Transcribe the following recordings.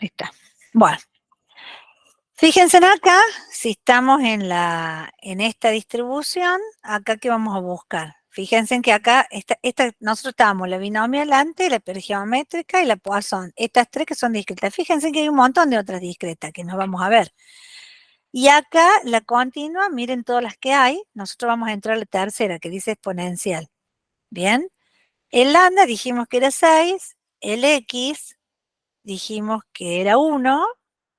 Ahí está. Bueno, fíjense acá, si estamos en esta distribución, acá que vamos a buscar. Fíjense en que acá, nosotros estábamos la binomial antes, la pergeométrica y la Poisson. Estas tres que son discretas. Fíjense que hay un montón de otras discretas que nos vamos a ver. Y acá la continua, miren todas las que hay. Nosotros vamos a entrar a la tercera, que dice exponencial. Bien. El lambda dijimos que era 6, el x dijimos que era 1,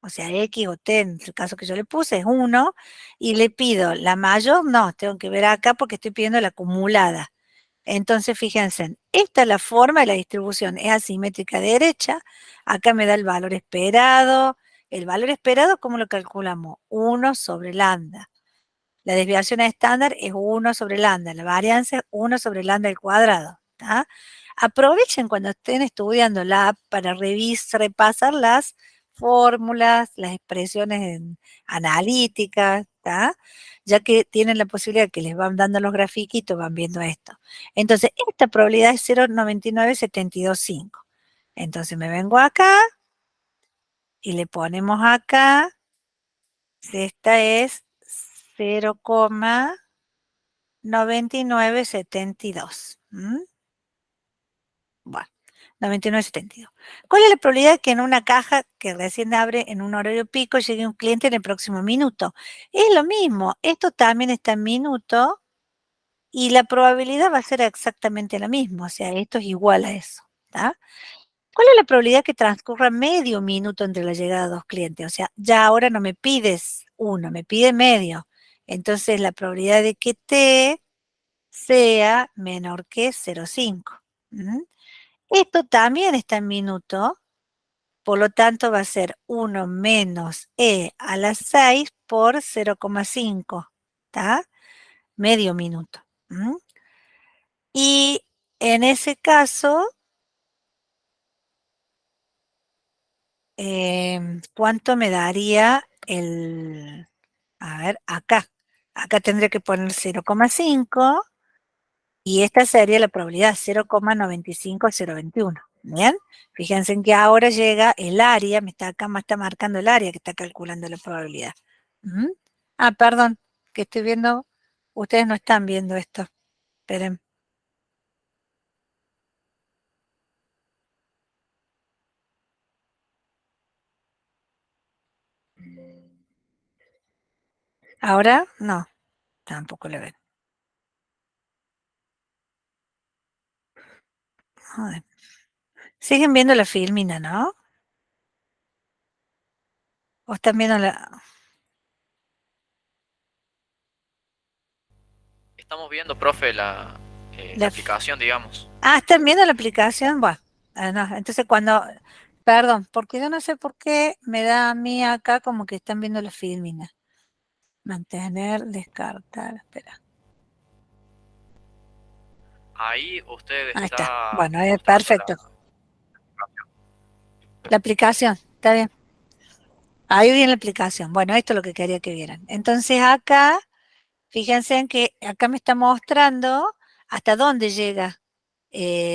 o sea, x o t, en el caso que yo le puse, es 1, y le pido la mayor, no, tengo que ver acá porque estoy pidiendo la acumulada. Entonces, fíjense, esta es la forma de la distribución, es asimétrica derecha, acá me da el valor esperado, ¿cómo lo calculamos? 1 sobre lambda. La desviación estándar es 1 sobre lambda, la varianza es 1 sobre lambda al cuadrado. ¿Tá? Aprovechen cuando estén estudiando la app para repasar las fórmulas, las expresiones analíticas, ¿tá? Ya que tienen la posibilidad que les van dando los grafiquitos, van viendo esto. Entonces, esta probabilidad es 0,99725. Entonces me vengo acá y le ponemos acá, esta es 0,9972. Bueno, 99,72. ¿Cuál es la probabilidad que en una caja que recién abre en un horario pico llegue un cliente en el próximo minuto? Es lo mismo, esto también está en minuto y la probabilidad va a ser exactamente la misma, o sea, esto es igual a eso. ¿Tá? ¿Cuál es la probabilidad que transcurra medio minuto entre la llegada de dos clientes? O sea, ya ahora no me pides uno, me pide medio. Entonces la probabilidad de que t sea menor que 0,5. Esto también está en minuto, por lo tanto va a ser 1 menos e a la 6 por 0,5, ¿está? Medio minuto. Y en ese caso, ¿cuánto me daría a ver, acá tendría que poner 0,5 y esta sería la probabilidad 0,95021. Bien, fíjense en que ahora llega el área, acá me está marcando el área que está calculando la probabilidad. Ah, perdón, que estoy viendo, ustedes no están viendo esto. Esperen. Ahora no, tampoco lo ven. Joder. Siguen viendo la filmina, ¿no? ¿O están viendo Estamos viendo, profe, la la aplicación, digamos. ¿están viendo la aplicación? Bueno, no, entonces perdón, porque yo no sé por qué me da a mí acá como que están viendo la filmina. Mantener, descartar, espera. Ahí usted Ahí está. está Bueno, mostrando la perfecto. La aplicación, está bien. Ahí viene la aplicación. Bueno, esto es lo que quería que vieran. Entonces acá, fíjense en que acá me está mostrando hasta dónde llega.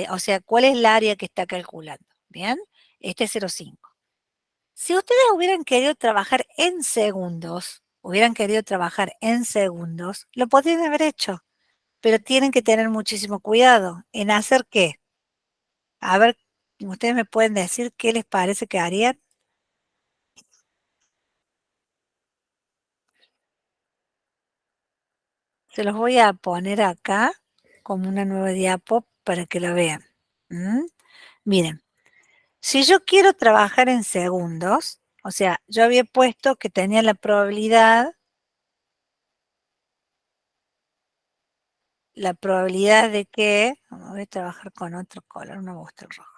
O sea, cuál es el área que está calculando. ¿Bien? Este es 0,5. Si ustedes hubieran querido trabajar en segundos, lo podrían haber hecho, pero tienen que tener muchísimo cuidado en hacer qué. A ver, ustedes me pueden decir qué les parece que harían. Se los voy a poner acá como una nueva diapo para que la vean. ¿Mm? Miren, si yo quiero trabajar en segundos, o sea, yo había puesto que tenía la probabilidad de que, voy a trabajar con otro color, no me gusta el rojo.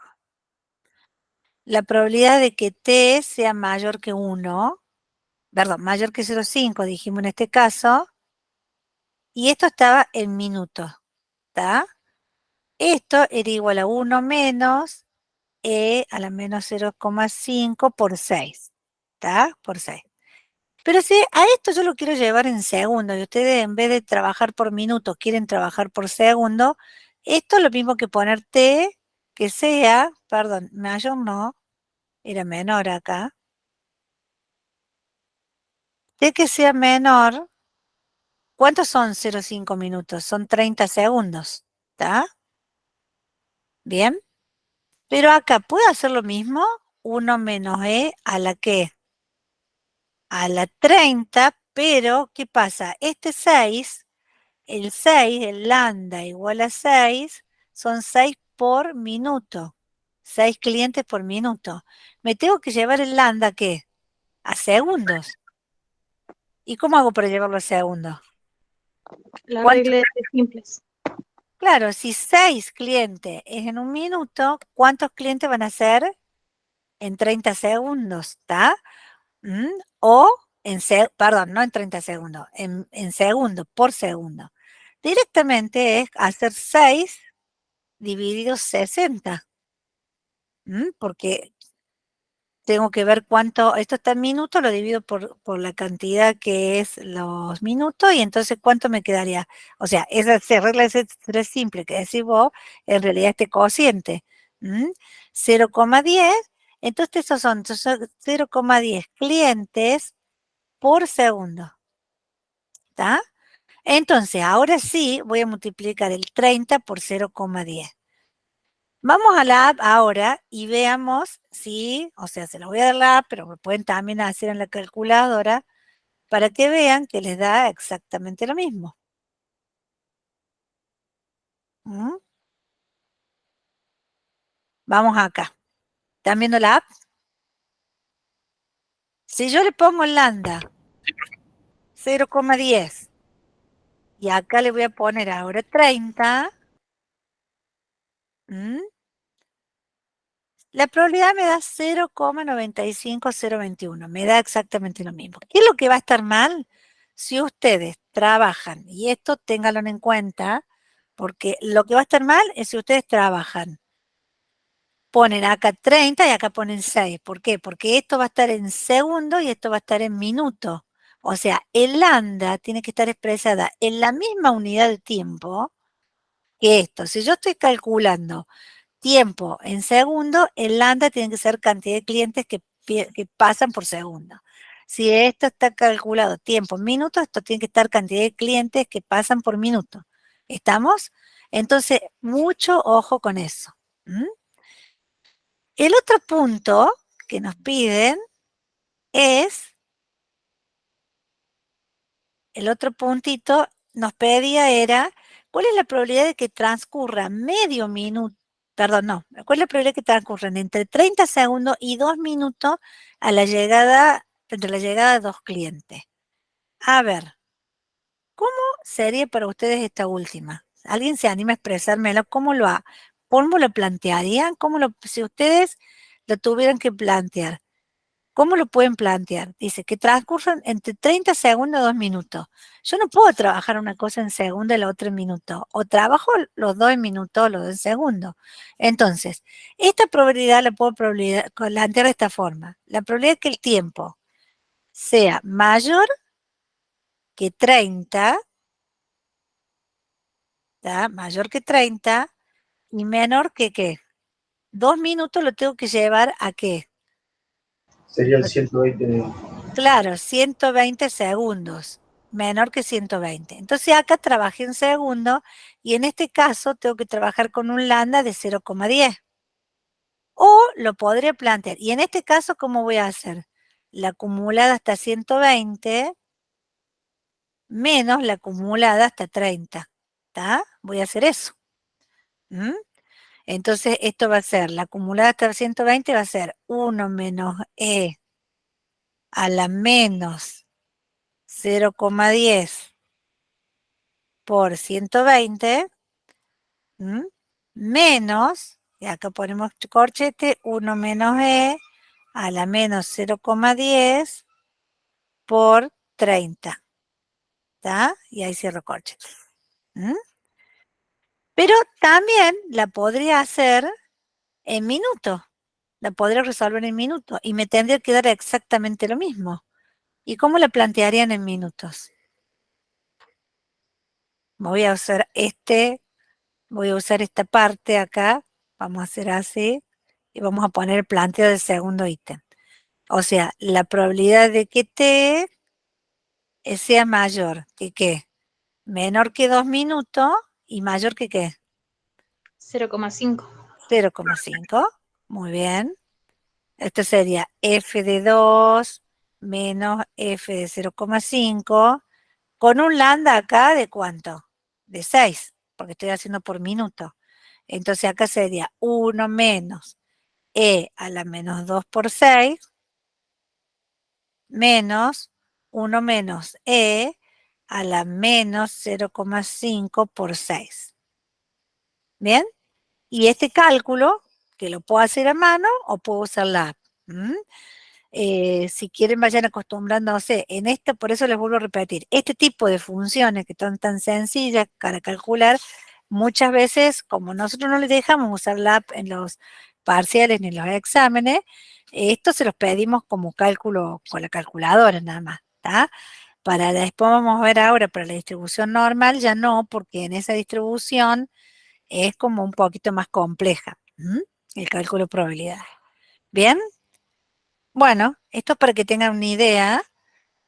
La probabilidad de que t sea mayor que 1, perdón, mayor que 0,5 dijimos en este caso, y esto estaba en minutos, ¿está? Esto era igual a 1 menos e a la menos 0,5 por 6, ¿está? Por 6. Pero si a esto yo lo quiero llevar en segundos y ustedes en vez de trabajar por minutos quieren trabajar por segundo, esto es lo mismo que poner t que sea, perdón, mayor no, era menor acá. De que sea menor, ¿cuántos son 0,5 minutos? Son 30 segundos, ¿está? Bien. Pero acá, ¿puedo hacer lo mismo? 1 menos e a la que a la 30, pero ¿qué pasa? Este 6, el lambda igual a 6, son 6 por minuto. 6 clientes por minuto. Me tengo que llevar el lambda, ¿a qué? A segundos. ¿Y cómo hago para llevarlo a segundos? La ¿Cuánto? regla de simples. Claro, si 6 clientes es en un minuto, ¿cuántos clientes van a ser en 30 segundos? ¿Está? O perdón, no en 30 segundos, en segundos, por segundo. Directamente es hacer 6 dividido 60. Porque tengo que ver cuánto, esto está en minutos, lo divido por la cantidad que es los minutos y entonces cuánto me quedaría. O sea, esa regla de tres simple que decís vos, en realidad este cociente. 0,10, entonces esos son 0,10 clientes por segundo. ¿Está? Entonces, ahora sí voy a multiplicar el 30 por 0,10. Vamos a la app ahora y veamos si, o sea, se lo voy a dar la app, pero lo pueden también hacer en la calculadora para que vean que les da exactamente lo mismo. ¿Mm? Vamos acá. ¿Están viendo la app? Si yo le pongo lambda Sí, profe. 0,10 y acá le voy a poner ahora 30, la probabilidad me da 0,95021, me da exactamente lo mismo. ¿Qué es lo que va a estar mal? Si ustedes trabajan, y esto ténganlo en cuenta, porque lo que va a estar mal es si ustedes trabajan, ponen acá 30 y acá ponen 6. ¿Por qué? Porque esto va a estar en segundo y esto va a estar en minuto. O sea, el lambda tiene que estar expresada en la misma unidad de tiempo que esto. Si yo estoy calculando tiempo en segundo, el lambda tiene que ser cantidad de clientes que pasan por segundo. Si esto está calculado tiempo en minutos, esto tiene que estar cantidad de clientes que pasan por minuto. ¿Estamos? Entonces, mucho ojo con eso. El otro punto que nos piden es, el otro puntito nos pedía era, ¿cuál es la probabilidad de que transcurra medio minuto? Perdón, no. ¿Cuál es la probabilidad de que transcurran entre 30 segundos y 2 minutos a la llegada, entre la llegada de dos clientes? A ver, ¿cómo sería para ustedes esta última? ¿Alguien se anima a expresármelo? ¿Cómo lo plantearían? Si ustedes lo tuvieran que plantear, ¿cómo lo pueden plantear? Dice que transcurran entre 30 segundos y 2 minutos. Yo no puedo trabajar una cosa en segundo y la otra en minuto. O trabajo los dos en minutos o los dos en segundo. Entonces, esta probabilidad la puedo plantear de esta forma. La probabilidad de que el tiempo sea mayor que 30, ¿tá? Mayor que 30 y menor que ¿qué? 2 minutos lo tengo que llevar a ¿qué? Sería el 120 Claro, 120 segundos, menor que 120. Entonces acá trabajé en segundo y en este caso tengo que trabajar con un lambda de 0,10. O lo podría plantear. Y en este caso, ¿cómo voy a hacer? La acumulada hasta 120 menos la acumulada hasta 30. ¿Está? Voy a hacer eso. Entonces esto va a ser, la acumulada hasta 120 va a ser 1 menos e a la menos 0,10 por 120, menos, y acá ponemos corchete, 1 menos e a la menos 0,10 por 30. ¿Está? Y ahí cierro corchete. Pero también la podría hacer en minutos. La podría resolver en minutos y me tendría que dar exactamente lo mismo. ¿Y cómo la plantearían en minutos? Voy a usar voy a usar esta parte acá. Vamos a hacer así. y vamos a poner el planteo del segundo ítem. O sea, la probabilidad de que T sea mayor que ¿qué? Menor que 2 minutos y mayor que ¿qué? 0,5. 0,5. Muy bien. Esto sería f de 2 menos f de 0,5 con un lambda acá de ¿cuánto? De 6, porque estoy haciendo por minuto. Entonces acá sería 1 menos e a la menos 2 por 6 menos 1 menos e a la menos 0,5 por 6. ¿Bien? Y este cálculo, que lo puedo hacer a mano o puedo usar la app. Si quieren vayan acostumbrándose en esto, por eso les vuelvo a repetir, este tipo de funciones que son tan sencillas para calcular, muchas veces, como nosotros no les dejamos usar la app en los parciales ni en los exámenes, esto se los pedimos como cálculo con la calculadora nada más, ¿está? Para después vamos a ver ahora, para la distribución normal ya no, porque en esa distribución es como un poquito más compleja, el cálculo de probabilidad. ¿Bien? Bueno, esto es para que tengan una idea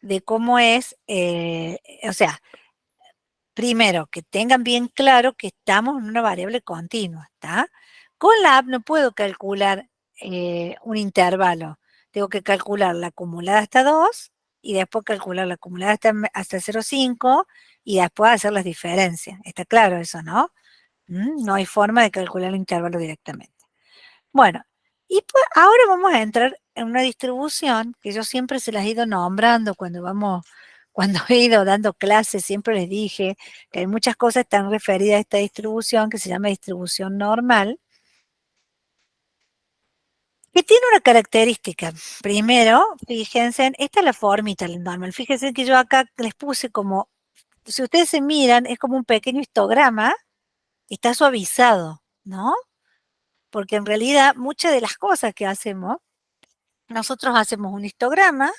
de cómo es, o sea, primero, que tengan bien claro que estamos en una variable continua, ¿está? Con la app no puedo calcular un intervalo, tengo que calcular la acumulada hasta 2 y después calcular la acumulada hasta 0,5 y después hacer las diferencias. Está claro eso, ¿no? No hay forma de calcular el intervalo directamente. Bueno, y pues ahora vamos a entrar en una distribución que yo siempre se las he ido nombrando cuando he ido dando clases, siempre les dije que hay muchas cosas que están referidas a esta distribución que se llama distribución normal, que tiene una característica. Primero, fíjense, esta es la formita del normal. Fíjense que yo acá les puse como, si ustedes se miran, es como un pequeño histograma, está suavizado, ¿no? Porque en realidad muchas de las cosas que hacemos, nosotros hacemos un histograma,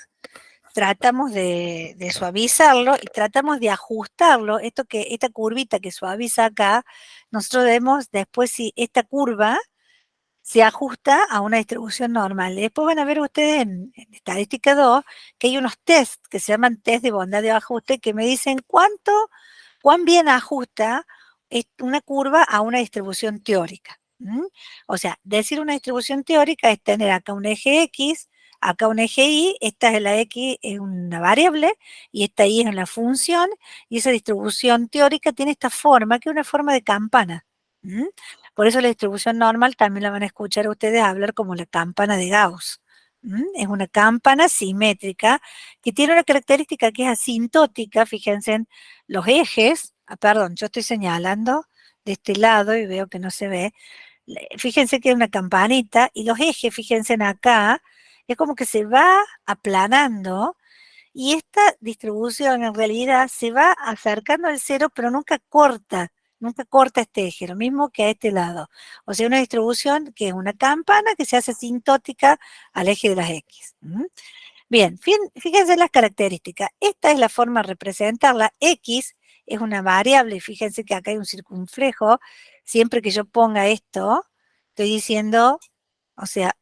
tratamos de suavizarlo y tratamos de ajustarlo. Esta curvita que suaviza acá, nosotros vemos después si esta curva se ajusta a una distribución normal. Después van a ver ustedes en estadística 2 que hay unos test que se llaman test de bondad de ajuste que me dicen cuán bien ajusta una curva a una distribución teórica. O sea, decir una distribución teórica es tener acá un eje X, acá un eje Y, esta es la X, es una variable, y esta Y es una función, y esa distribución teórica tiene esta forma, que es una forma de campana. Por eso la distribución normal también la van a escuchar ustedes hablar como la campana de Gauss. Es una campana simétrica que tiene una característica que es asintótica, fíjense en los ejes, perdón, yo estoy señalando de este lado y veo que no se ve, fíjense que es una campanita y los ejes, fíjense en acá, es como que se va aplanando y esta distribución en realidad se va acercando al cero pero nunca corta este eje, lo mismo que a este lado. O sea, una distribución que es una campana que se hace asintótica al eje de las X. Bien, fíjense en las características. Esta es la forma de representarla. X es una variable, fíjense que acá hay un circunflejo. Siempre que yo ponga esto, estoy diciendo, o sea,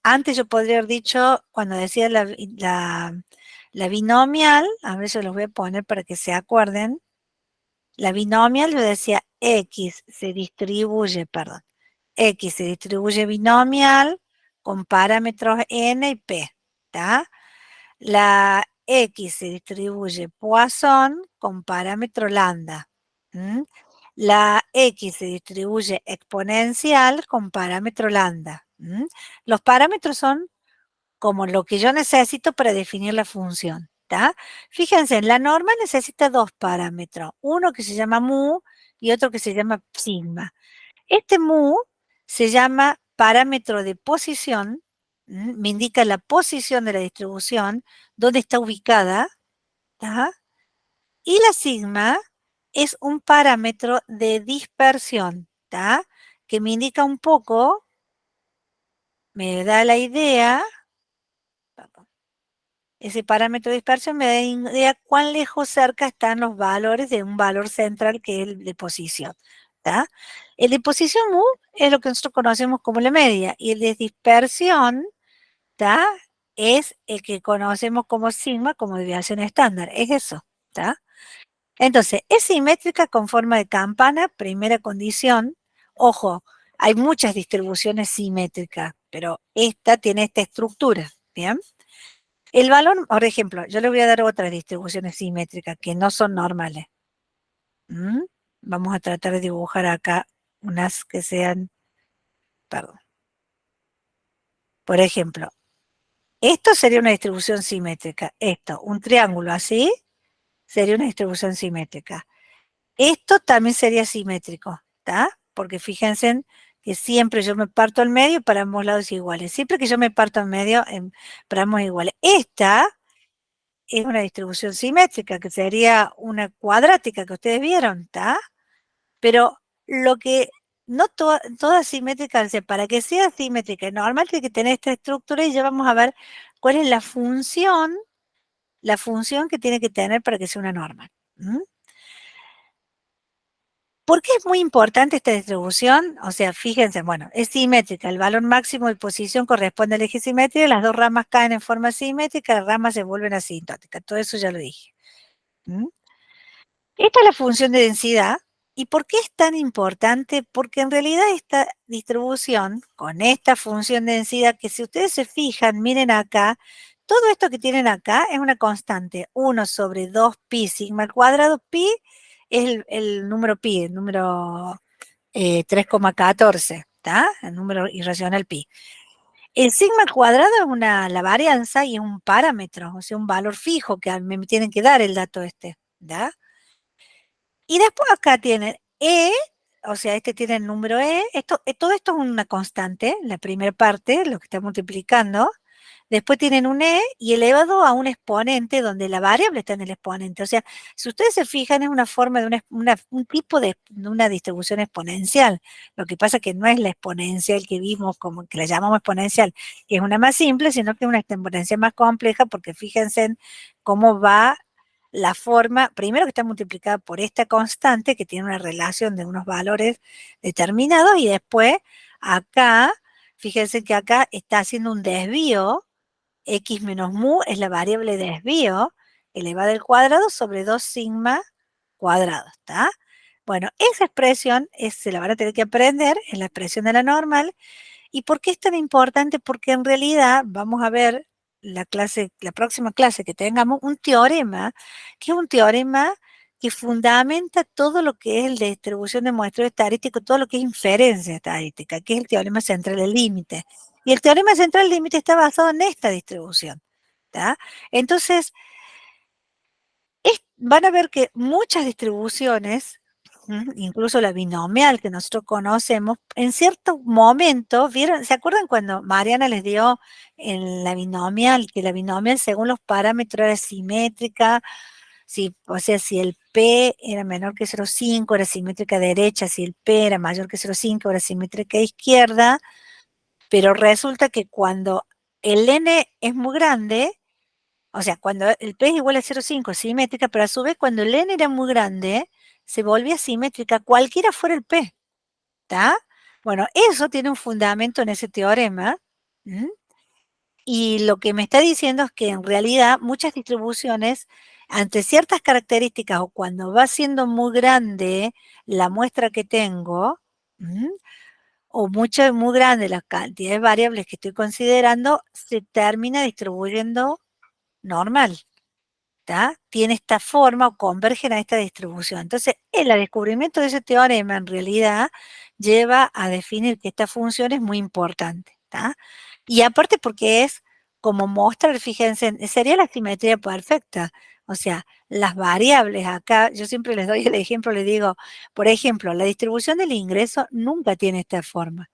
antes yo podría haber dicho, cuando decía la binomial, a ver, yo los voy a poner para que se acuerden. La binomial yo decía X se distribuye binomial con parámetros N y P, ¿está? La X se distribuye Poisson con parámetro lambda. La X se distribuye exponencial con parámetro lambda. Los parámetros son como lo que yo necesito para definir la función. ¿Tá? Fíjense, la norma necesita dos parámetros, uno que se llama mu y otro que se llama sigma. Este mu se llama parámetro de posición, me indica la posición de la distribución, dónde está ubicada, ¿tá? Y la sigma es un parámetro de dispersión, ¿tá? Que me indica un poco, me da la idea, ese parámetro de dispersión me da idea cuán lejos cerca están los valores de un valor central que es el de posición. ¿Tá? El de posición mu es lo que nosotros conocemos como la media, y el de dispersión, ¿está? Es el que conocemos como sigma, como desviación estándar, es eso, ¿está? Entonces, es simétrica con forma de campana, primera condición. Ojo, hay muchas distribuciones simétricas, pero esta tiene esta estructura, ¿bien? El valor, por ejemplo, yo le voy a dar otras distribuciones simétricas que no son normales. Vamos a tratar de dibujar acá unas que sean, perdón. Por ejemplo, esto sería una distribución simétrica. Esto, un triángulo así, sería una distribución simétrica. Esto también sería simétrico, ¿está? Porque fíjense que siempre yo me parto al medio para ambos lados iguales. Siempre que yo me parto al medio, para ambos iguales. Esta es una distribución simétrica, que sería una cuadrática que ustedes vieron, ¿está? Pero lo que no toda simétrica, o sea, para que sea simétrica, normal tiene que tener esta estructura y ya vamos a ver cuál es la función que tiene que tener para que sea una normal. ¿Por qué es muy importante esta distribución? O sea, fíjense, bueno, es simétrica, el valor máximo de posición corresponde al eje simétrico, las dos ramas caen en forma simétrica, las ramas se vuelven asintóticas, todo eso ya lo dije. Esta es la función de densidad. ¿Y por qué es tan importante? Porque en realidad esta distribución, con esta función de densidad, que si ustedes se fijan, miren acá, todo esto que tienen acá es una constante, 1 sobre 2pi sigma al cuadrado. Pi es el número pi, el número 3,14, ¿está? El número irracional pi. El sigma al cuadrado es la varianza y es un parámetro, o sea, un valor fijo que me tienen que dar el dato este, ¿ya? Y después acá tienen E, o sea, este tiene el número E, todo esto es una constante, la primera parte, lo que está multiplicando. Después tienen un E y elevado a un exponente donde la variable está en el exponente. O sea, si ustedes se fijan, es una forma de un tipo de una distribución exponencial. Lo que pasa es que no es la exponencial que vimos, como que la llamamos exponencial, que es una más simple, sino que es una exponencial más compleja, porque fíjense en cómo va la forma, primero que está multiplicada por esta constante, que tiene una relación de unos valores determinados, y después acá, fíjense que acá está haciendo un desvío. X menos mu es la variable de desvío elevada al cuadrado sobre 2 sigma cuadrado, ¿está? Bueno, esa expresión se la van a tener que aprender, es la expresión de la normal. ¿Y por qué es tan importante? Porque en realidad vamos a ver la próxima clase que tengamos un teorema, que es un teorema que fundamenta todo lo que es la distribución de muestreo estadístico, todo lo que es inferencia estadística, que es el teorema central del límite. Y el teorema central del límite está basado en esta distribución, ¿está? Entonces, van a ver que muchas distribuciones, incluso la binomial que nosotros conocemos, en cierto momento, ¿vieron? ¿Se acuerdan cuando Mariana les dio en la binomial, que la binomial según los parámetros era simétrica? O sea, si el P era menor que 0,5 era simétrica derecha, si el P era mayor que 0,5 era simétrica izquierda, pero resulta que cuando el N es muy grande, o sea, cuando el P es igual a 0,5 es simétrica, pero a su vez cuando el N era muy grande, se volvía simétrica, cualquiera fuera el P, ¿está? Bueno, eso tiene un fundamento en ese teorema, y lo que me está diciendo es que en realidad muchas distribuciones, ante ciertas características o cuando va siendo muy grande la muestra que tengo, o muy grande la cantidad de variables que estoy considerando, se termina distribuyendo normal. ¿Está? Tiene esta forma o convergen a esta distribución. Entonces, el descubrimiento de ese teorema en realidad lleva a definir que esta función es muy importante. ¿Está? Y aparte porque es como mostrar, fíjense, sería la simetría perfecta. O sea, las variables acá, yo siempre les doy el ejemplo, les digo, por ejemplo, la distribución del ingreso nunca tiene esta forma.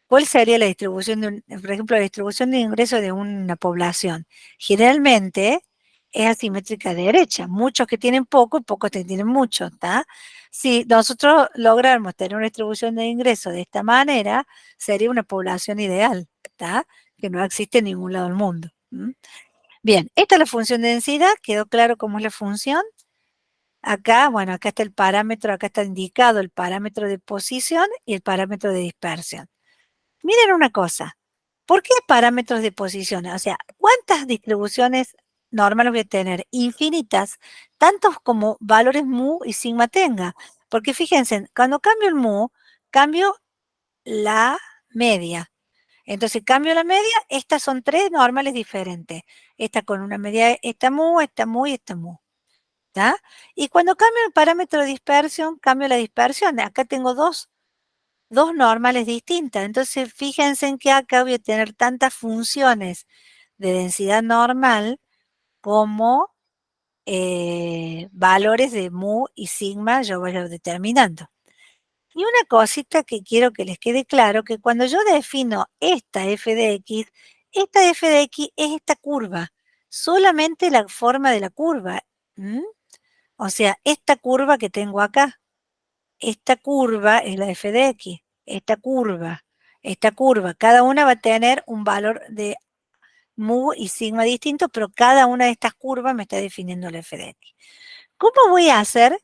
¿Cuál sería la distribución por ejemplo, la distribución de ingresos de una población? Generalmente es asimétrica derecha. Muchos que tienen poco y pocos que tienen mucho, ¿está? Si nosotros lográramos tener una distribución de ingresos de esta manera, sería una población ideal, ¿está? Que no existe en ningún lado del mundo. Bien, esta es la función de densidad. ¿Quedó claro cómo es la función? Acá, bueno, acá está el parámetro, acá está indicado el parámetro de posición y el parámetro de dispersión. Miren una cosa, ¿por qué parámetros de posición? O sea, ¿cuántas distribuciones normales voy a tener? Infinitas, tantos como valores mu y sigma tenga. Porque fíjense, cuando cambio el mu, cambio la media. Entonces cambio la media, estas son tres normales diferentes. Esta con una media, esta mu y esta mu. ¿Está? Y cuando cambio el parámetro de dispersión, cambio la dispersión. Acá tengo dos normales distintas. Entonces, fíjense en que acá voy a tener tantas funciones de densidad normal como valores de mu y sigma yo voy determinando. Y una cosita que quiero que les quede claro, que cuando yo defino esta f de x es esta curva, solamente la forma de la curva. ¿Mm? O sea, esta curva que tengo acá. Esta curva es la f de x, esta curva, cada una va a tener un valor de mu y sigma distinto, pero cada una de estas curvas me está definiendo la f de x. ¿Cómo voy a hacer?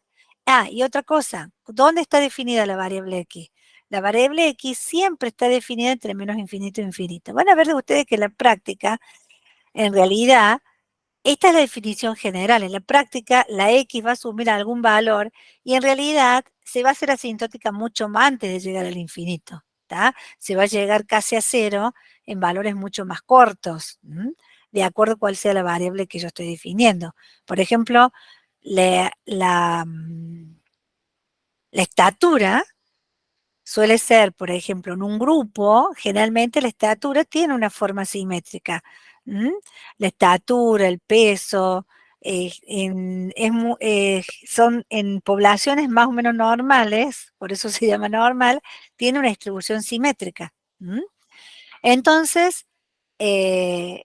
Ah, y otra cosa, ¿dónde está definida la variable x? La variable x siempre está definida entre menos infinito e infinito. Van a ver de ustedes que en la práctica, en realidad, esta es la definición general. En la práctica, la X va a asumir algún valor y en realidad se va a hacer asintótica mucho más antes de llegar al infinito. ¿Tá? Se va a llegar casi a cero en valores mucho más cortos, de acuerdo a cuál sea la variable que yo estoy definiendo. Por ejemplo, la estatura suele ser, por ejemplo, en un grupo, generalmente la estatura tiene una forma simétrica. La estatura, el peso, son en poblaciones más o menos normales, por eso se llama normal, tiene una distribución simétrica. Entonces, se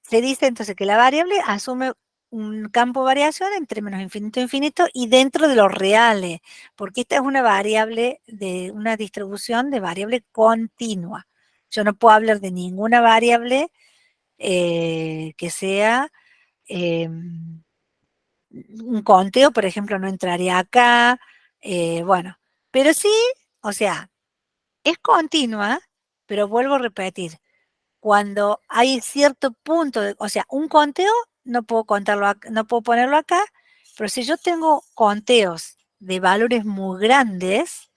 dice entonces que la variable asume un campo de variación entre menos infinito e infinito y dentro de los reales, porque esta es una variable de una distribución de variable continua. Yo no puedo hablar de ninguna variable que sea un conteo, por ejemplo, no entraría acá, bueno, pero sí, o sea, es continua, pero vuelvo a repetir, cuando hay cierto punto, o sea, un conteo no puedo contarlo, no puedo ponerlo acá, pero si yo tengo conteos de valores muy grandes,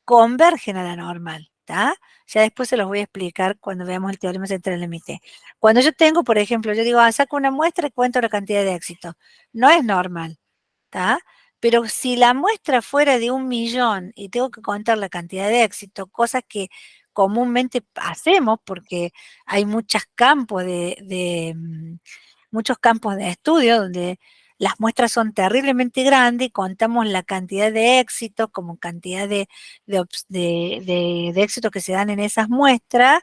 convergen a la normal, ¿está? Ya después se los voy a explicar cuando veamos el teorema central límite. Cuando yo tengo, por ejemplo, yo digo, saco una muestra y cuento la cantidad de éxito. No es normal, ¿está? Pero si la muestra fuera de 1.000.000 y tengo que contar la cantidad de éxito, cosas que comúnmente hacemos porque hay muchos campos muchos campos de estudio donde las muestras son terriblemente grandes y contamos la cantidad de éxitos como cantidad de éxitos que se dan en esas muestras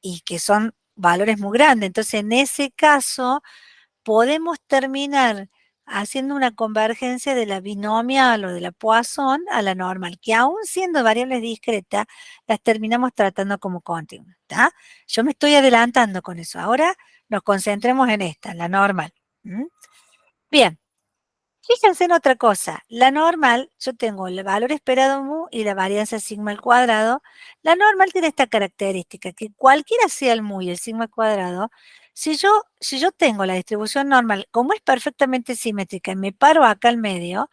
y que son valores muy grandes. Entonces, en ese caso, podemos terminar haciendo una convergencia de la binomial o de la Poisson a la normal, que aún siendo variables discretas, las terminamos tratando como continuas. Yo me estoy adelantando con eso. Ahora nos concentremos en esta, la normal. Bien, fíjense en otra cosa. La normal, yo tengo el valor esperado mu y la varianza sigma al cuadrado. La normal tiene esta característica, que cualquiera sea el mu y el sigma al cuadrado, si yo tengo la distribución normal, como es perfectamente simétrica y me paro acá al medio,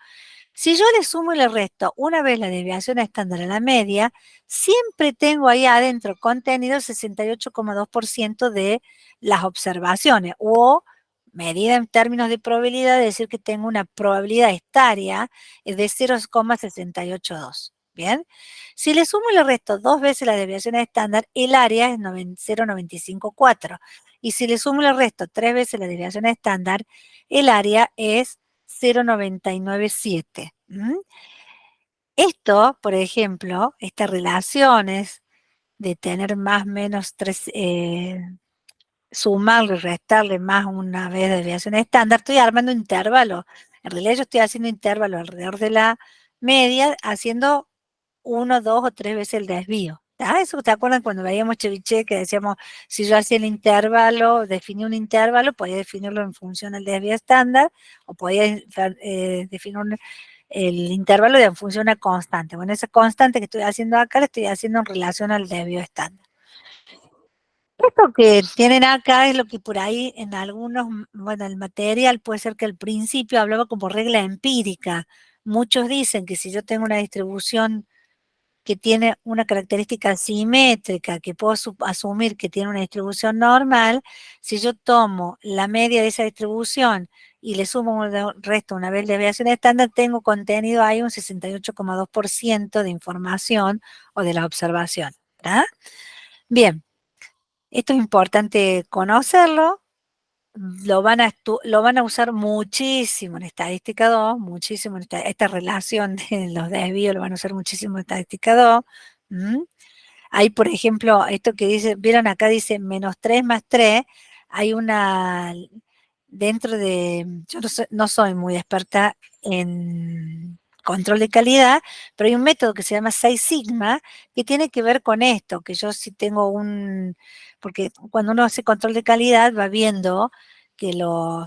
si yo le sumo y le resto una vez la desviación estándar a la media, siempre tengo ahí adentro contenido el 68,2% de las observaciones, o medida en términos de probabilidad, es decir que tengo una probabilidad estaria de 0,682. Bien, si le sumo y le resto dos veces la desviación estándar, el área es 0,954. Y si le sumo y le resto tres veces la desviación estándar, el área es 0,997. Esto, por ejemplo, estas relaciones de tener más o menos tres, sumarle y restarle más una vez de desviación estándar, estoy armando intervalos. En realidad yo estoy haciendo intervalos alrededor de la media, haciendo uno, dos o tres veces el desvío. Eso, ¿te acuerdan cuando veíamos Chebyshev que decíamos, si yo hacía el intervalo, definía un intervalo, podía definirlo en función del desvío estándar, o podía definir el intervalo en función a constante. Bueno, esa constante que estoy haciendo acá, la estoy haciendo en relación al desvío estándar. Esto que tienen acá es lo que por ahí en algunos, bueno, el material puede ser que al principio hablaba como regla empírica. Muchos dicen que si yo tengo una distribución que tiene una característica simétrica, que puedo asumir que tiene una distribución normal, si yo tomo la media de esa distribución y le sumo un resto una vez de desviación estándar, tengo contenido ahí un 68,2% de información o de la observación. ¿Está? Bien, esto es importante conocerlo. Lo van a usar muchísimo en estadística 2, muchísimo en esta relación de los desvíos lo van a usar muchísimo en estadística 2. Hay, por ejemplo, esto que dice, vieron acá dice -3 más 3, hay una, dentro de, yo no soy muy experta en control de calidad, pero hay un método que se llama 6 sigma que tiene que ver con esto, que yo sí tengo porque cuando uno hace control de calidad va viendo que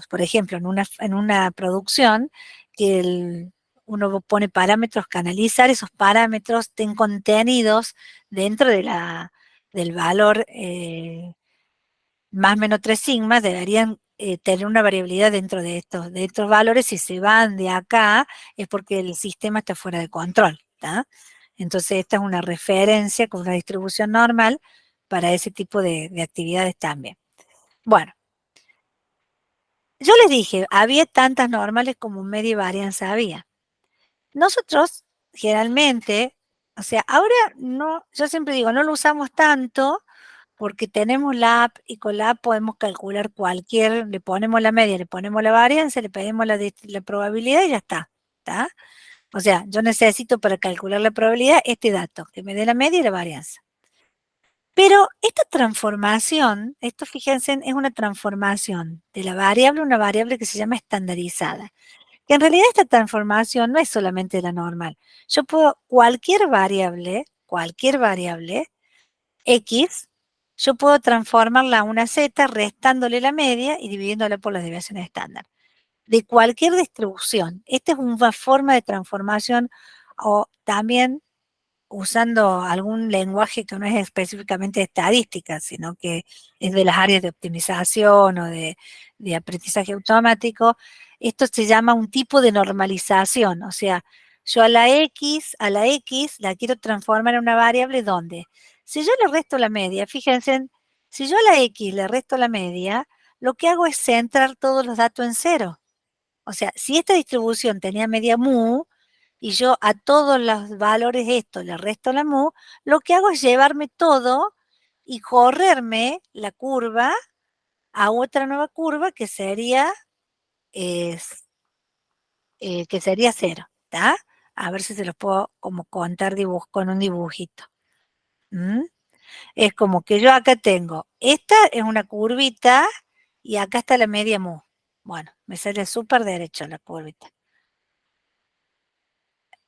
por ejemplo, en una producción, que uno pone parámetros que analizar, esos parámetros estén contenidos dentro del valor más menos 3 sigmas, deberían tener una variabilidad dentro de estos valores. Si se van de acá es porque el sistema está fuera de control. Entonces esta es una referencia con una distribución normal para ese tipo de actividades también. Bueno, yo les dije, había tantas normales como media y varianza había. Nosotros, generalmente, o sea, ahora no, yo siempre digo, no lo usamos tanto porque tenemos la app y con la app podemos calcular le ponemos la media, le ponemos la varianza, le pedimos la probabilidad y ya está. ¿Está? O sea, yo necesito para calcular la probabilidad este dato, que me dé la media y la varianza. Pero esta transformación, esto fíjense, es una transformación de la variable a una variable que se llama estandarizada. Que en realidad esta transformación no es solamente la normal. Yo puedo, cualquier variable, X, yo puedo transformarla a una Z restándole la media y dividiéndola por las desviaciones estándar. De cualquier distribución. Esta es una forma de transformación o también usando algún lenguaje que no es específicamente de estadística, sino que es de las áreas de optimización o de aprendizaje automático. Esto se llama un tipo de normalización. O sea, yo a la X la quiero transformar en una variable donde, si yo le resto la media, fíjense, si yo a la X le resto la media, lo que hago es centrar todos los datos en cero. O sea, si esta distribución tenía media mu, y yo a todos los valores esto le resto la mu, lo que hago es llevarme todo y correrme la curva a otra nueva curva que sería, cero. ¿Está? A ver si se los puedo como contar con un dibujito. Es como que yo acá tengo, esta es una curvita y acá está la media mu. Bueno, me sale súper derecho la curvita.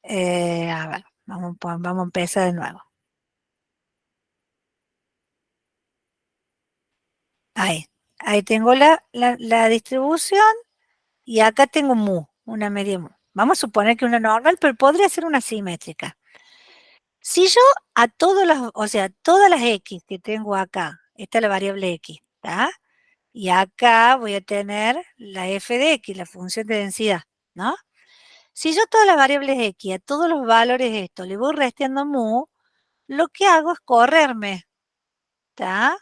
A ver, vamos a empezar de nuevo. Ahí tengo la distribución y acá tengo mu, una media mu. Vamos a suponer que una normal, pero podría ser una simétrica. Si yo a o sea, todas las x que tengo acá, esta es la variable x, ¿está? Y acá voy a tener la f de x, la función de densidad, ¿no? Si yo todas las variables x, a todos los valores esto, le voy restando mu, lo que hago es correrme, ¿está?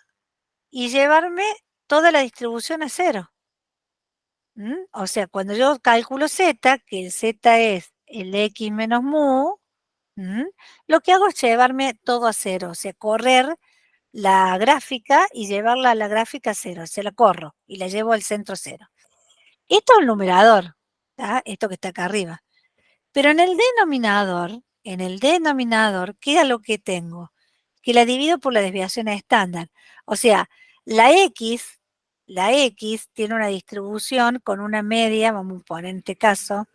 Y llevarme toda la distribución a cero. O sea, cuando yo calculo z, que el z es el x menos mu, lo que hago es llevarme todo a cero, o sea, correr la gráfica y llevarla a la gráfica a cero, se la corro y la llevo al centro cero. Esto es el numerador, esto que está acá arriba. Pero en el denominador, ¿qué es lo que tengo? Que la divido por la desviación estándar. O sea, la X tiene una distribución con una media, vamos a poner en este caso,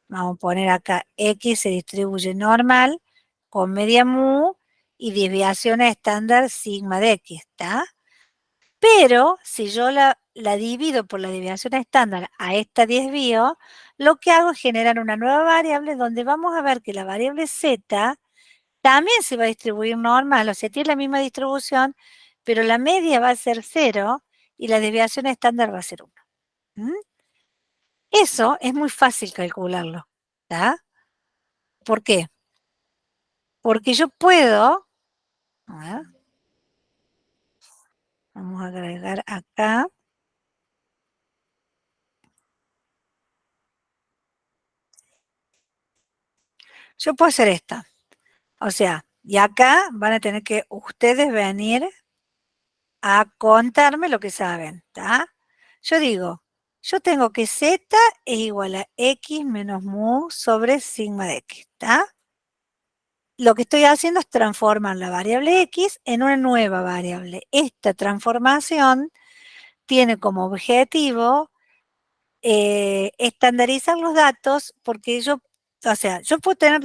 vamos a poner acá X se distribuye normal con media mu y desviación estándar sigma de x, ¿está? Pero si yo la divido por la desviación estándar a esta desvío, lo que hago es generar una nueva variable donde vamos a ver que la variable z también se va a distribuir normal, o sea, tiene la misma distribución, pero la media va a ser 0 y la desviación estándar va a ser 1. Eso es muy fácil calcularlo, ¿está? ¿Por qué? Porque yo puedo, a ver, vamos a agregar acá, yo puedo hacer esta, o sea, y acá van a tener que ustedes venir a contarme lo que saben, ¿está? Yo digo, yo tengo que z es igual a x menos mu sobre sigma de x, ¿está? Lo que estoy haciendo es transformar la variable x en una nueva variable. Esta transformación tiene como objetivo estandarizar los datos porque yo, o sea, yo puedo tener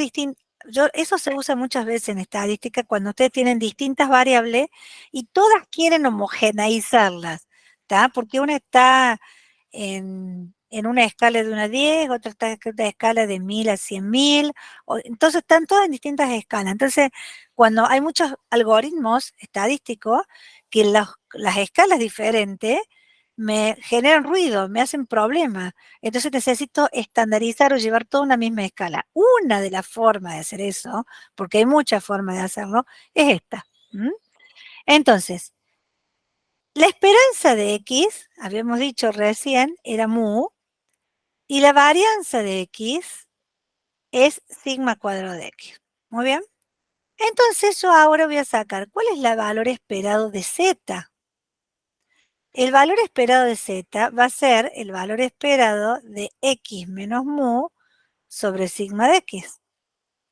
eso se usa muchas veces en estadística cuando ustedes tienen distintas variables y todas quieren homogeneizarlas, ¿está? Porque una está en una escala de 1 a 10, otra está en una escala de 1000 a 100.000, entonces están todas en distintas escalas. Entonces, cuando hay muchos algoritmos estadísticos que las escalas diferentes me generan ruido, me hacen problemas. Entonces necesito estandarizar o llevar toda una misma escala. Una de las formas de hacer eso, porque hay muchas formas de hacerlo, es esta. Entonces, la esperanza de x, habíamos dicho recién, era mu, y la varianza de x es sigma cuadrado de x. Muy bien. Entonces yo ahora voy a sacar cuál es el valor esperado de z. El valor esperado de z va a ser el valor esperado de x menos mu sobre sigma de x.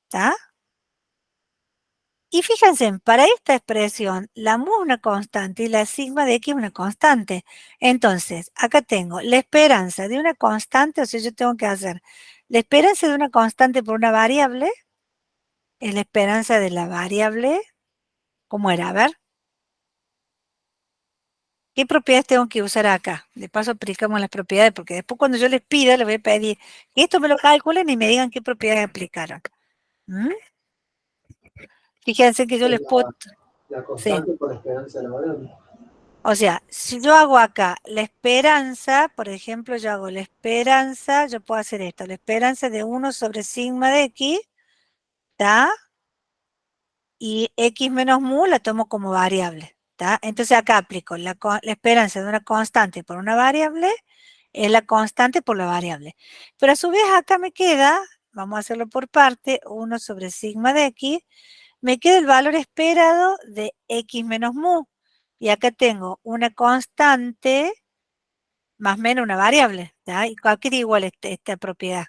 ¿Está? Y fíjense, para esta expresión, la mu es una constante y la sigma de x es una constante. Entonces, acá tengo la esperanza de una constante, o sea, yo tengo que hacer la esperanza de una constante por una variable, es la esperanza de la variable, ¿cómo era? A ver, ¿qué propiedades tengo que usar acá? De paso aplicamos las propiedades, porque después cuando yo les pida, les voy a pedir que esto me lo calculen y me digan qué propiedades aplicaron. Fíjense que yo les puedo... La Sí. constante por esperanza de la variable. O sea, si yo hago acá la esperanza, por ejemplo, yo hago la esperanza, yo puedo hacer esto, la esperanza de 1 sobre sigma de x, ¿está? Y x menos mu la tomo como variable, ¿está? Entonces acá aplico la esperanza de una constante por una variable, es la constante por la variable. Pero a su vez acá me queda, vamos a hacerlo por parte, 1 sobre sigma de x, me queda el valor esperado de x menos mu. Y acá tengo una constante más o menos una variable, ¿tá? ¿Y cuál queda igual esta propiedad?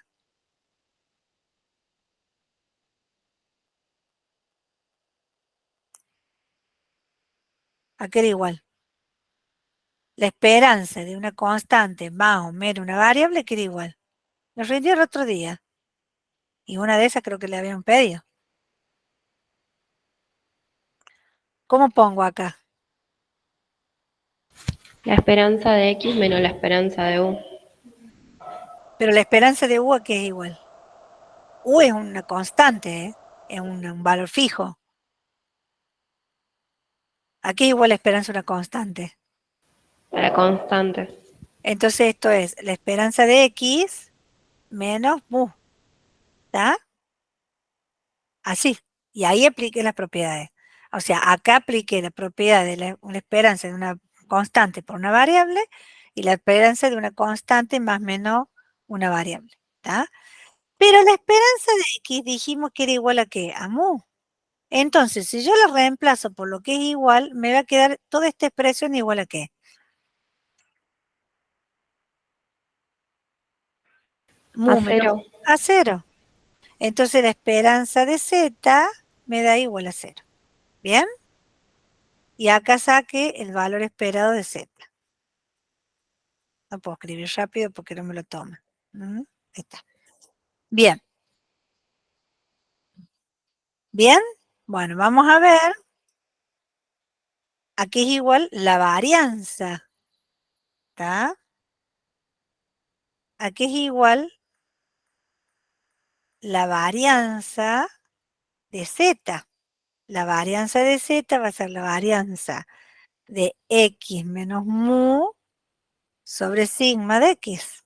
¿A qué era igual? La esperanza de una constante más o menos una variable queda igual. Lo rindió el otro día. Y una de esas creo que le habían pedido. ¿Cómo pongo acá? La esperanza de X menos la esperanza de U. Pero la esperanza de U a qué es igual. U es una constante, ¿eh? Es un valor fijo. ¿A qué es igual la esperanza una constante? A la constante. Entonces esto es la esperanza de X menos mu. ¿Está? Así. Y ahí apliqué las propiedades. O sea, acá apliqué la propiedad de una esperanza de una constante por una variable y la esperanza de una constante más o menos una variable. ¿Está? Pero la esperanza de x dijimos que era igual a ¿qué? A mu. Entonces, si yo lo reemplazo por lo que es igual, me va a quedar toda esta expresión igual a ¿qué? Mu A menos cero. a 0. Entonces la esperanza de z me da igual a 0. ¿Bien? Y acá saqué el valor esperado de z. No puedo escribir rápido porque no me lo toma. Ahí está. Bien. ¿Bien? Bueno, vamos a ver. Aquí es igual la varianza. ¿Está? Aquí es igual la varianza de z. La varianza de z va a ser la varianza de x menos mu sobre sigma de x.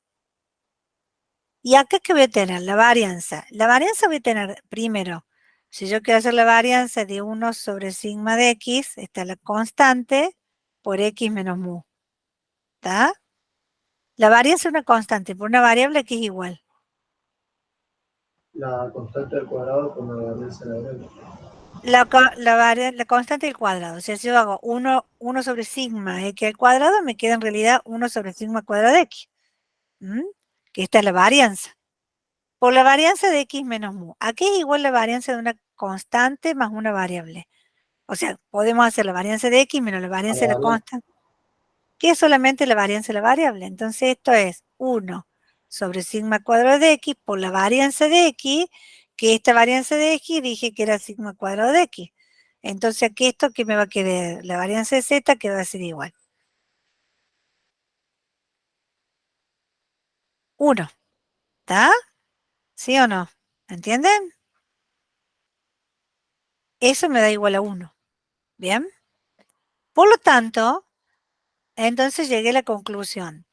Y acá, ¿qué voy a tener? La varianza. La varianza voy a tener primero, si yo quiero hacer la varianza de 1 sobre sigma de x, está la constante por x menos mu. ¿Está? La varianza es una constante por una variable que es igual. La constante al cuadrado con la varianza de la variable. La constante del cuadrado. O sea, si yo hago 1 sobre sigma x al cuadrado, me queda en realidad 1 sobre sigma cuadrado de x. ¿Mm? Que esta es la varianza. Por la varianza de x menos mu. Aquí es igual la varianza de una constante más una variable. O sea, podemos hacer la varianza de x menos la varianza de la constante, que es solamente la varianza de la variable. Entonces esto es 1 sobre sigma cuadrado de x por la varianza de x, que esta varianza de x dije que era sigma cuadrado de x. Entonces aquí esto que me va a quedar, la varianza de z que va a ser igual. 1. ¿Está? ¿Sí o no? ¿Entienden? Eso me da igual a 1. ¿Bien? Por lo tanto, entonces llegué a la conclusión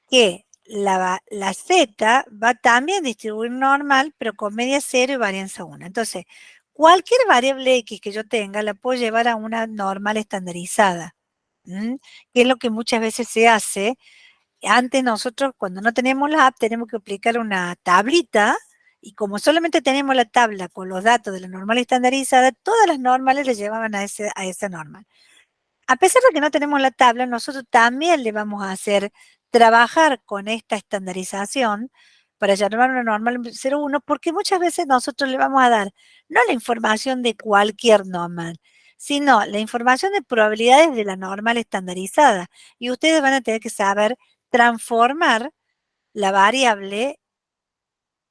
que la z va también a distribuir normal, pero con media 0 y varianza 1. Entonces, cualquier variable x que yo tenga la puedo llevar a una normal estandarizada, que es lo que muchas veces se hace. Antes nosotros, cuando no teníamos la app, tenemos que aplicar una tablita, y como solamente tenemos la tabla con los datos de la normal estandarizada, todas las normales le llevaban a esa normal. A pesar de que no tenemos la tabla, nosotros también le vamos a hacer trabajar con esta estandarización para llamar una normal 0,1, porque muchas veces nosotros le vamos a dar no la información de cualquier normal, sino la información de probabilidades de la normal estandarizada. Y ustedes van a tener que saber transformar la variable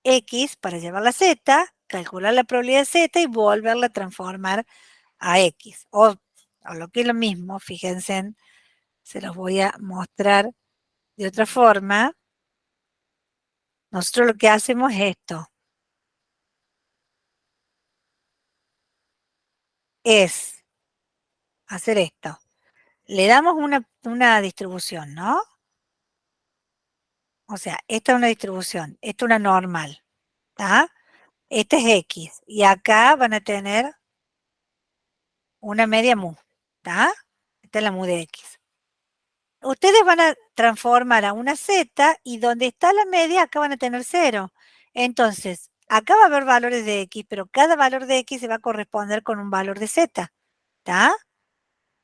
x para llevarla a z, calcular la probabilidad de z y volverla a transformar a x. O lo que es lo mismo, fíjense, se los voy a mostrar de otra forma. Nosotros lo que hacemos es esto. Es hacer esto. Le damos una distribución, ¿no? O sea, esta es una distribución, esta es una normal, ¿está? Este es x. Y acá van a tener una media mu, ¿está? Esta es la mu de x. Ustedes van a transformar a una z y donde está la media, acá van a tener 0. Entonces, acá va a haber valores de x, pero cada valor de x se va a corresponder con un valor de z. ¿Está?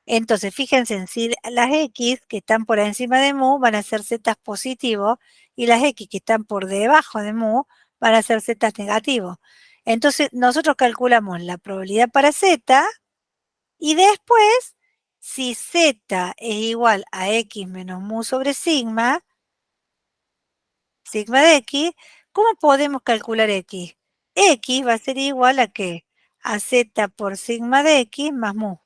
Entonces, fíjense en si las x que están por encima de mu van a ser z positivos y las x que están por debajo de mu van a ser z negativos. Entonces, nosotros calculamos la probabilidad para z y después, si z es igual a x menos mu sobre sigma de x, ¿cómo podemos calcular x? X va a ser igual a ¿qué? A z por sigma de x más mu.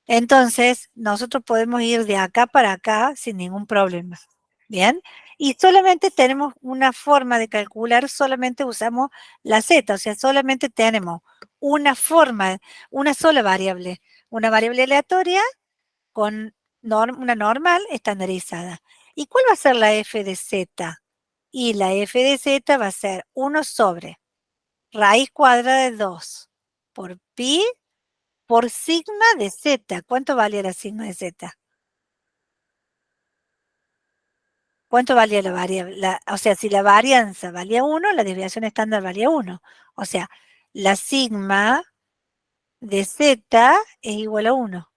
Entonces, nosotros podemos ir de acá para acá sin ningún problema. ¿Bien? Y solamente tenemos una forma de calcular, solamente usamos la z, o sea, solamente tenemos una forma, una sola variable, una variable aleatoria con una normal estandarizada. ¿Y cuál va a ser la f de z? Y la f de z va a ser 1 sobre raíz cuadrada de 2 por pi por sigma de z. ¿Cuánto valía la sigma de z? ¿Cuánto valía la variable? O sea, si la varianza valía 1, la desviación estándar valía 1. O sea, la sigma de z es igual a 1.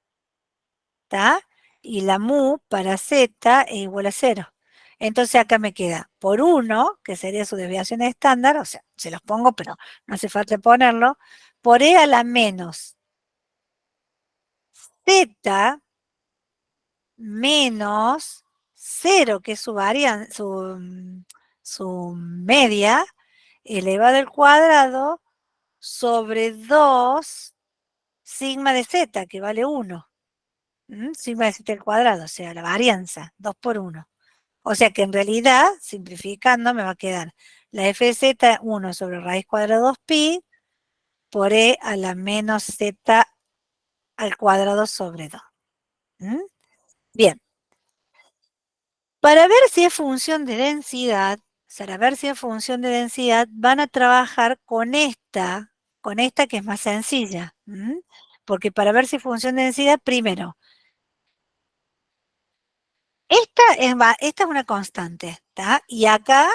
¿Está? Y la mu para z es igual a 0. Entonces acá me queda por 1, que sería su desviación estándar, o sea, se los pongo, pero no hace falta ponerlo, por e a la menos z menos 0, que es su media, elevado al cuadrado sobre 2 sigma de z, que vale 1. Sigma de z al cuadrado, o sea, la varianza, 2 por 1. O sea que en realidad, simplificando, me va a quedar la f de z 1 sobre raíz cuadrada 2pi por e a la menos z al cuadrado sobre 2. Bien. Para ver si es función de densidad, van a trabajar con esta que es más sencilla. Porque para ver si es función de densidad, primero, esta es una constante, ¿está? Y acá,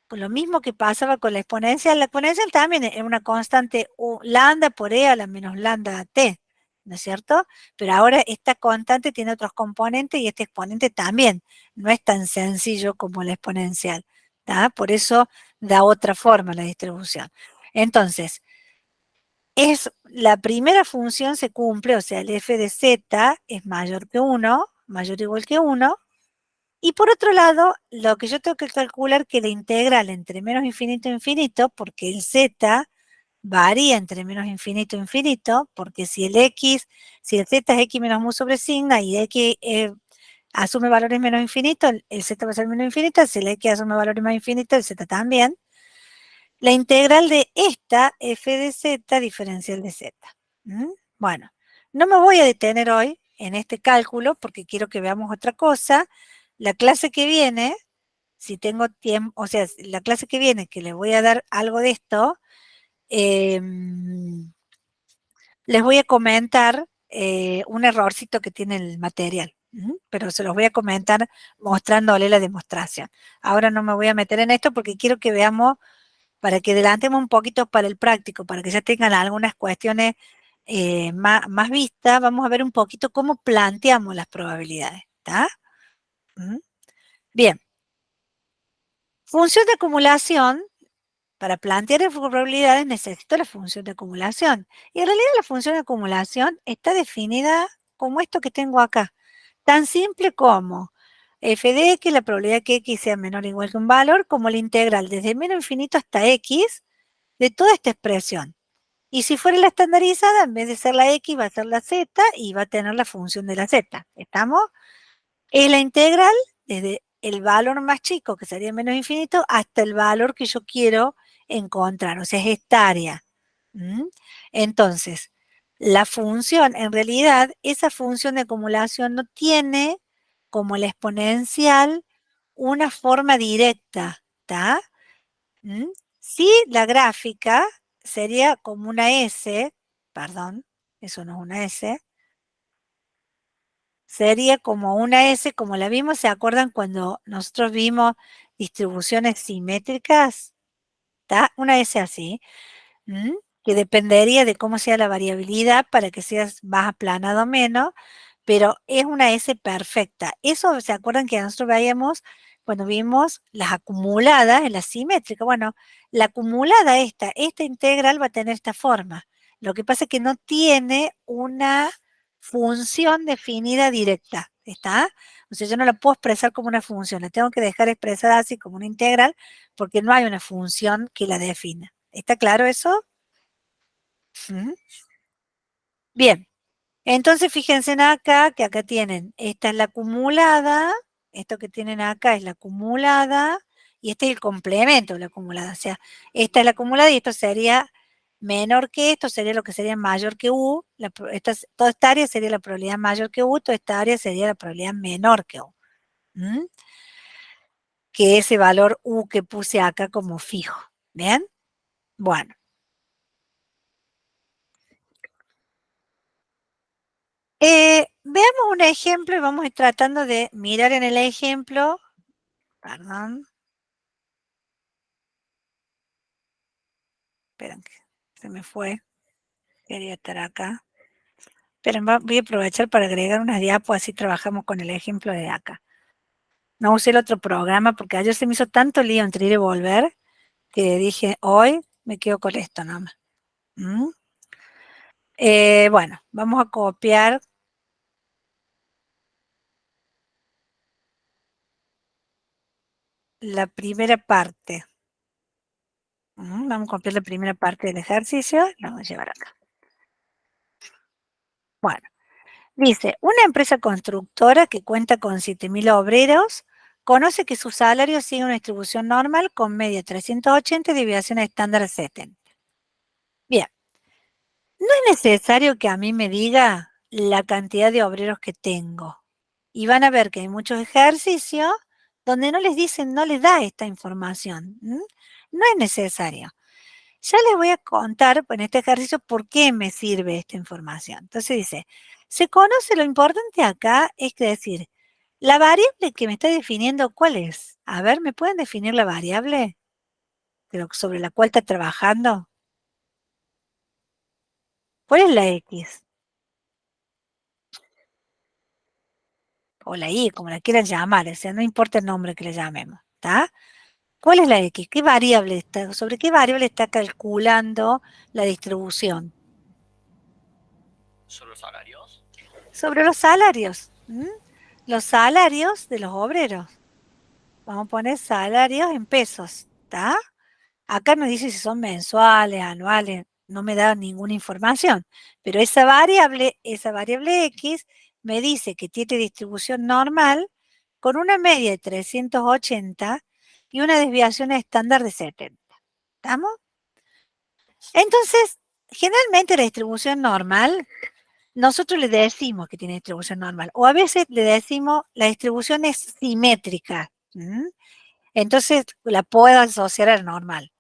con lo mismo que pasaba con la exponencial también es una constante lambda por e a la menos lambda t, ¿no es cierto? Pero ahora esta constante tiene otros componentes y este exponente también. No es tan sencillo como la exponencial, ¿está? Por eso da otra forma la distribución. Entonces, la primera función se cumple, o sea, el f de z es mayor que 1, mayor o igual que 1, y por otro lado, lo que yo tengo que calcular que la integral entre menos infinito e infinito, porque el z varía entre menos infinito e infinito, porque si el z es x menos mu sobre sigma y x asume valores menos infinitos, el z va a ser menos infinito, si el x asume valores más infinitos, el z también. La integral de esta f de z diferencial de z. Bueno, no me voy a detener hoy en este cálculo porque quiero que veamos otra cosa. La clase que viene, si tengo tiempo, o sea, la clase que viene que les voy a dar algo de esto, les voy a comentar un errorcito que tiene el material, pero se los voy a comentar mostrándole la demostración. Ahora no me voy a meter en esto porque quiero que veamos, para que adelantemos un poquito para el práctico, para que ya tengan algunas cuestiones más vistas, vamos a ver un poquito cómo planteamos las probabilidades, ¿está? Bien. Función de acumulación. Para plantear probabilidades necesito la función de acumulación. Y en realidad la función de acumulación está definida como esto que tengo acá. Tan simple como f de x, la probabilidad de que x sea menor o igual que un valor, como la integral desde menos infinito hasta x de toda esta expresión. Y si fuera la estandarizada, en vez de ser la x, va a ser la z y va a tener la función de la z. ¿Estamos? Es la integral desde el valor más chico, que sería menos infinito, hasta el valor que yo quiero encontrar, o sea, es esta área. Entonces, la función, en realidad, esa función de acumulación no tiene, como la exponencial, una forma directa, ¿está? Si la gráfica sería como una S, perdón, eso no es una S, sería como una S, como la vimos, ¿se acuerdan cuando nosotros vimos distribuciones simétricas? ¿Está? Una S así, que dependería de cómo sea la variabilidad para que sea más aplanado o menos, pero es una S perfecta. Eso, ¿se acuerdan que nosotros veíamos cuando vimos las acumuladas en la simétrica? Bueno, la acumulada esta integral va a tener esta forma. Lo que pasa es que no tiene una función definida directa, ¿está? O sea, yo no la puedo expresar como una función, la tengo que dejar expresada así como una integral porque no hay una función que la defina. ¿Está claro eso? Bien. Entonces, fíjense en acá, que acá tienen, esta es la acumulada, esto que tienen acá es la acumulada, y este es el complemento de la acumulada. O sea, esta es la acumulada y esto sería menor que esto, sería lo que sería mayor que U. Toda esta área sería la probabilidad mayor que U, toda esta área sería la probabilidad menor que U. Que ese valor U que puse acá como fijo. ¿Bien? Bueno. Veamos un ejemplo y vamos a ir tratando de mirar en el ejemplo. Perdón. Esperen que se me fue. Quería estar acá. Pero voy a aprovechar para agregar unas diapos, así trabajamos con el ejemplo de acá. No usé el otro programa porque ayer se me hizo tanto lío entre ir y volver que dije, hoy me quedo con esto nomás. Bueno, vamos a copiar la primera parte. Vamos a copiar la primera parte del ejercicio, lo vamos a llevar acá. Bueno, dice, una empresa constructora que cuenta con 7.000 obreros conoce que su salario sigue una distribución normal con media 380 y deviación estándar 70. Bien, no es necesario que a mí me diga la cantidad de obreros que tengo. Y van a ver que hay muchos ejercicios donde no les dicen, no les da esta información. No es necesario. Ya les voy a contar en este ejercicio por qué me sirve esta información. Entonces dice, se conoce, lo importante acá es que decir, la variable que me está definiendo, ¿cuál es? A ver, ¿me pueden definir la variable sobre la cual está trabajando? ¿Cuál es la X? O la Y, como la quieran llamar, o sea, no importa el nombre que le llamemos, ¿está? ¿Cuál es la X? ¿Qué variable está? ¿Sobre qué variable está calculando la distribución? ¿Sobre los salarios? Sobre los salarios. Los salarios de los obreros. Vamos a poner salarios en pesos, ¿está? Acá no dice si son mensuales, anuales, no me da ninguna información, pero esa variable X, me dice que tiene distribución normal con una media de 380 y una desviación estándar de 70. ¿Estamos? Entonces, generalmente la distribución normal, nosotros le decimos que tiene distribución normal, o a veces le decimos la distribución es simétrica. Entonces, la puedo asociar al normal.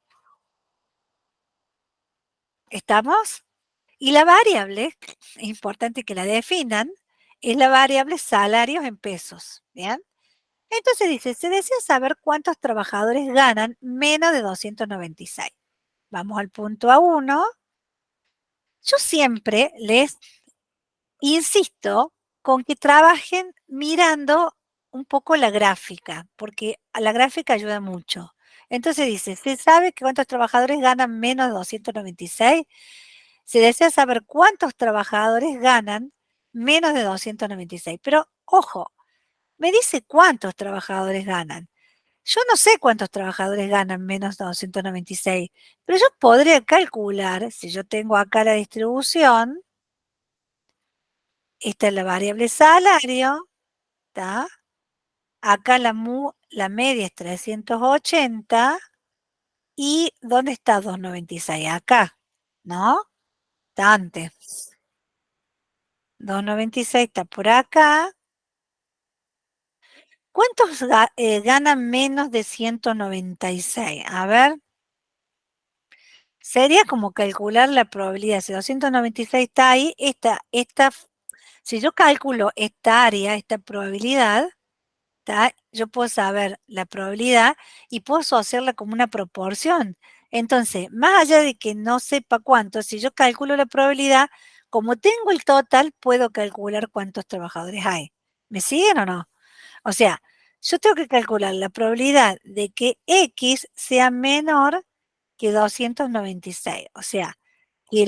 ¿Estamos? Y la variable, es importante que la definan, es la variable salarios en pesos. ¿Bien? Entonces dice, se desea saber cuántos trabajadores ganan menos de 296. Vamos al punto A1. Yo siempre les insisto con que trabajen mirando un poco la gráfica, porque a la gráfica ayuda mucho. Entonces dice, ¿se sabe que cuántos trabajadores ganan menos de 296? Se desea saber cuántos trabajadores ganan menos de 296. Pero, ojo, me dice cuántos trabajadores ganan. Yo no sé cuántos trabajadores ganan menos de 296, pero yo podría calcular, si yo tengo acá la distribución, esta es la variable salario, ¿está? Acá la media es 380, ¿y dónde está 296? Acá, ¿no? Está antes. 296 está por acá. ¿Cuántos ganan menos de 196? A ver, sería como calcular la probabilidad. Si 296 está ahí, si yo calculo esta área, esta probabilidad, yo puedo saber la probabilidad y puedo asociarla como una proporción. Entonces, más allá de que no sepa cuánto, si yo calculo la probabilidad, como tengo el total, puedo calcular cuántos trabajadores hay. ¿Me siguen o no? O sea, yo tengo que calcular la probabilidad de que X sea menor que 296. O sea, que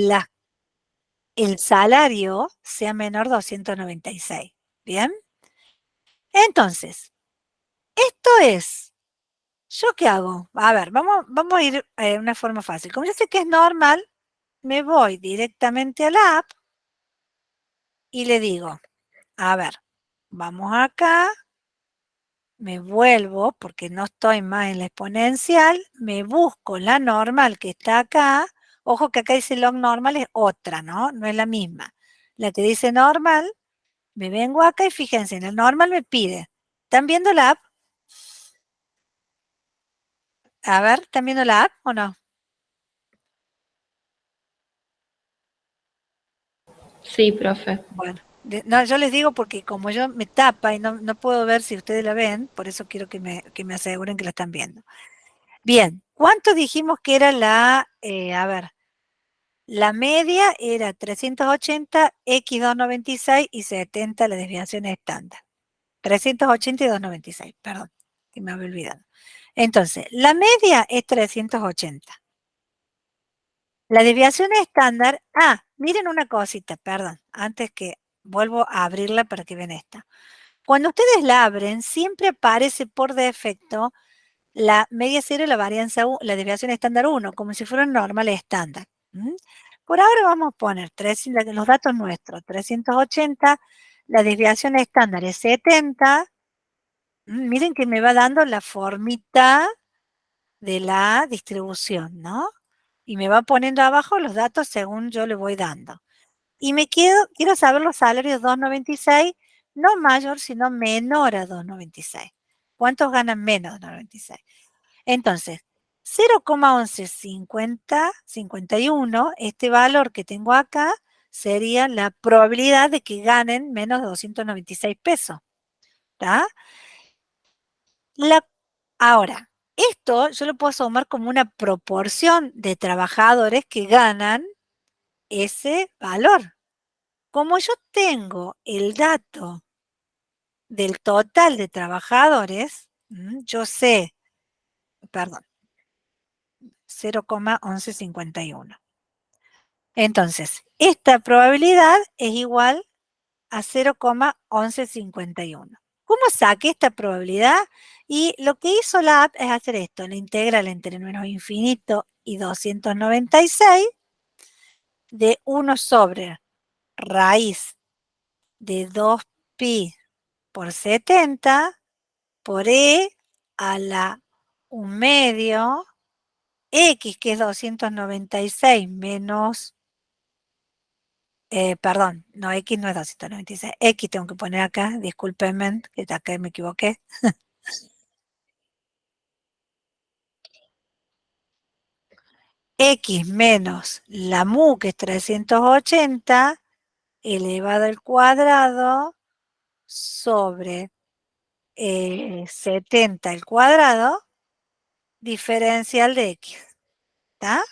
el salario sea menor de 296. ¿Bien? Entonces, esto es, ¿yo qué hago? A ver, vamos a ir de una forma fácil. Como yo sé que es normal, me voy directamente a la app y le digo, a ver, vamos acá, me vuelvo, porque no estoy más en la exponencial, me busco la normal que está acá. Ojo que acá dice log normal, es otra, ¿no? No es la misma. La que dice normal, me vengo acá y fíjense, en el normal me pide. ¿Están viendo la app? A ver, ¿están viendo la app o no? Sí, profe. Bueno, no, yo les digo porque como yo me tapa y no puedo ver si ustedes la ven, por eso quiero que me aseguren que la están viendo. Bien, ¿cuánto dijimos que era a ver, la media era 380, X 296 y 70 la desviación estándar. 380 y 296, perdón, que me había olvidado. Entonces, la media es 380. La desviación estándar, miren una cosita, perdón, antes que vuelvo a abrirla para que vean esta. Cuando ustedes la abren, siempre aparece por defecto la media cero y la varianza, la desviación estándar 1, como si fuera un normal estándar. Por ahora vamos a poner los datos nuestros, 380, la desviación estándar es 70. Miren que me va dando la formita de la distribución, ¿no? Y me va poniendo abajo los datos según yo le voy dando. Y quiero saber los salarios 2.96, no mayor, sino menor a 2.96. ¿Cuántos ganan menos de 2.96? Entonces, 0,1151, este valor que tengo acá, sería la probabilidad de que ganen menos de 296 pesos. ¿Está? Ahora, esto yo lo puedo tomar como una proporción de trabajadores que ganan ese valor. Como yo tengo el dato del total de trabajadores, yo sé, perdón, 0,1151. Entonces, esta probabilidad es igual a 0,1151. ¿Cómo saqué esta probabilidad? Y lo que hizo la app es hacer esto, la integral entre menos infinito y 296 de 1 sobre raíz de 2pi por 70 por e a la 1 medio, x que es 296 menos, perdón, no, x no es 296, x tengo que poner acá, discúlpenme, que acá me equivoqué. X menos la mu, que es 380, elevado al cuadrado, sobre 70 al cuadrado, diferencial de x, ¿está?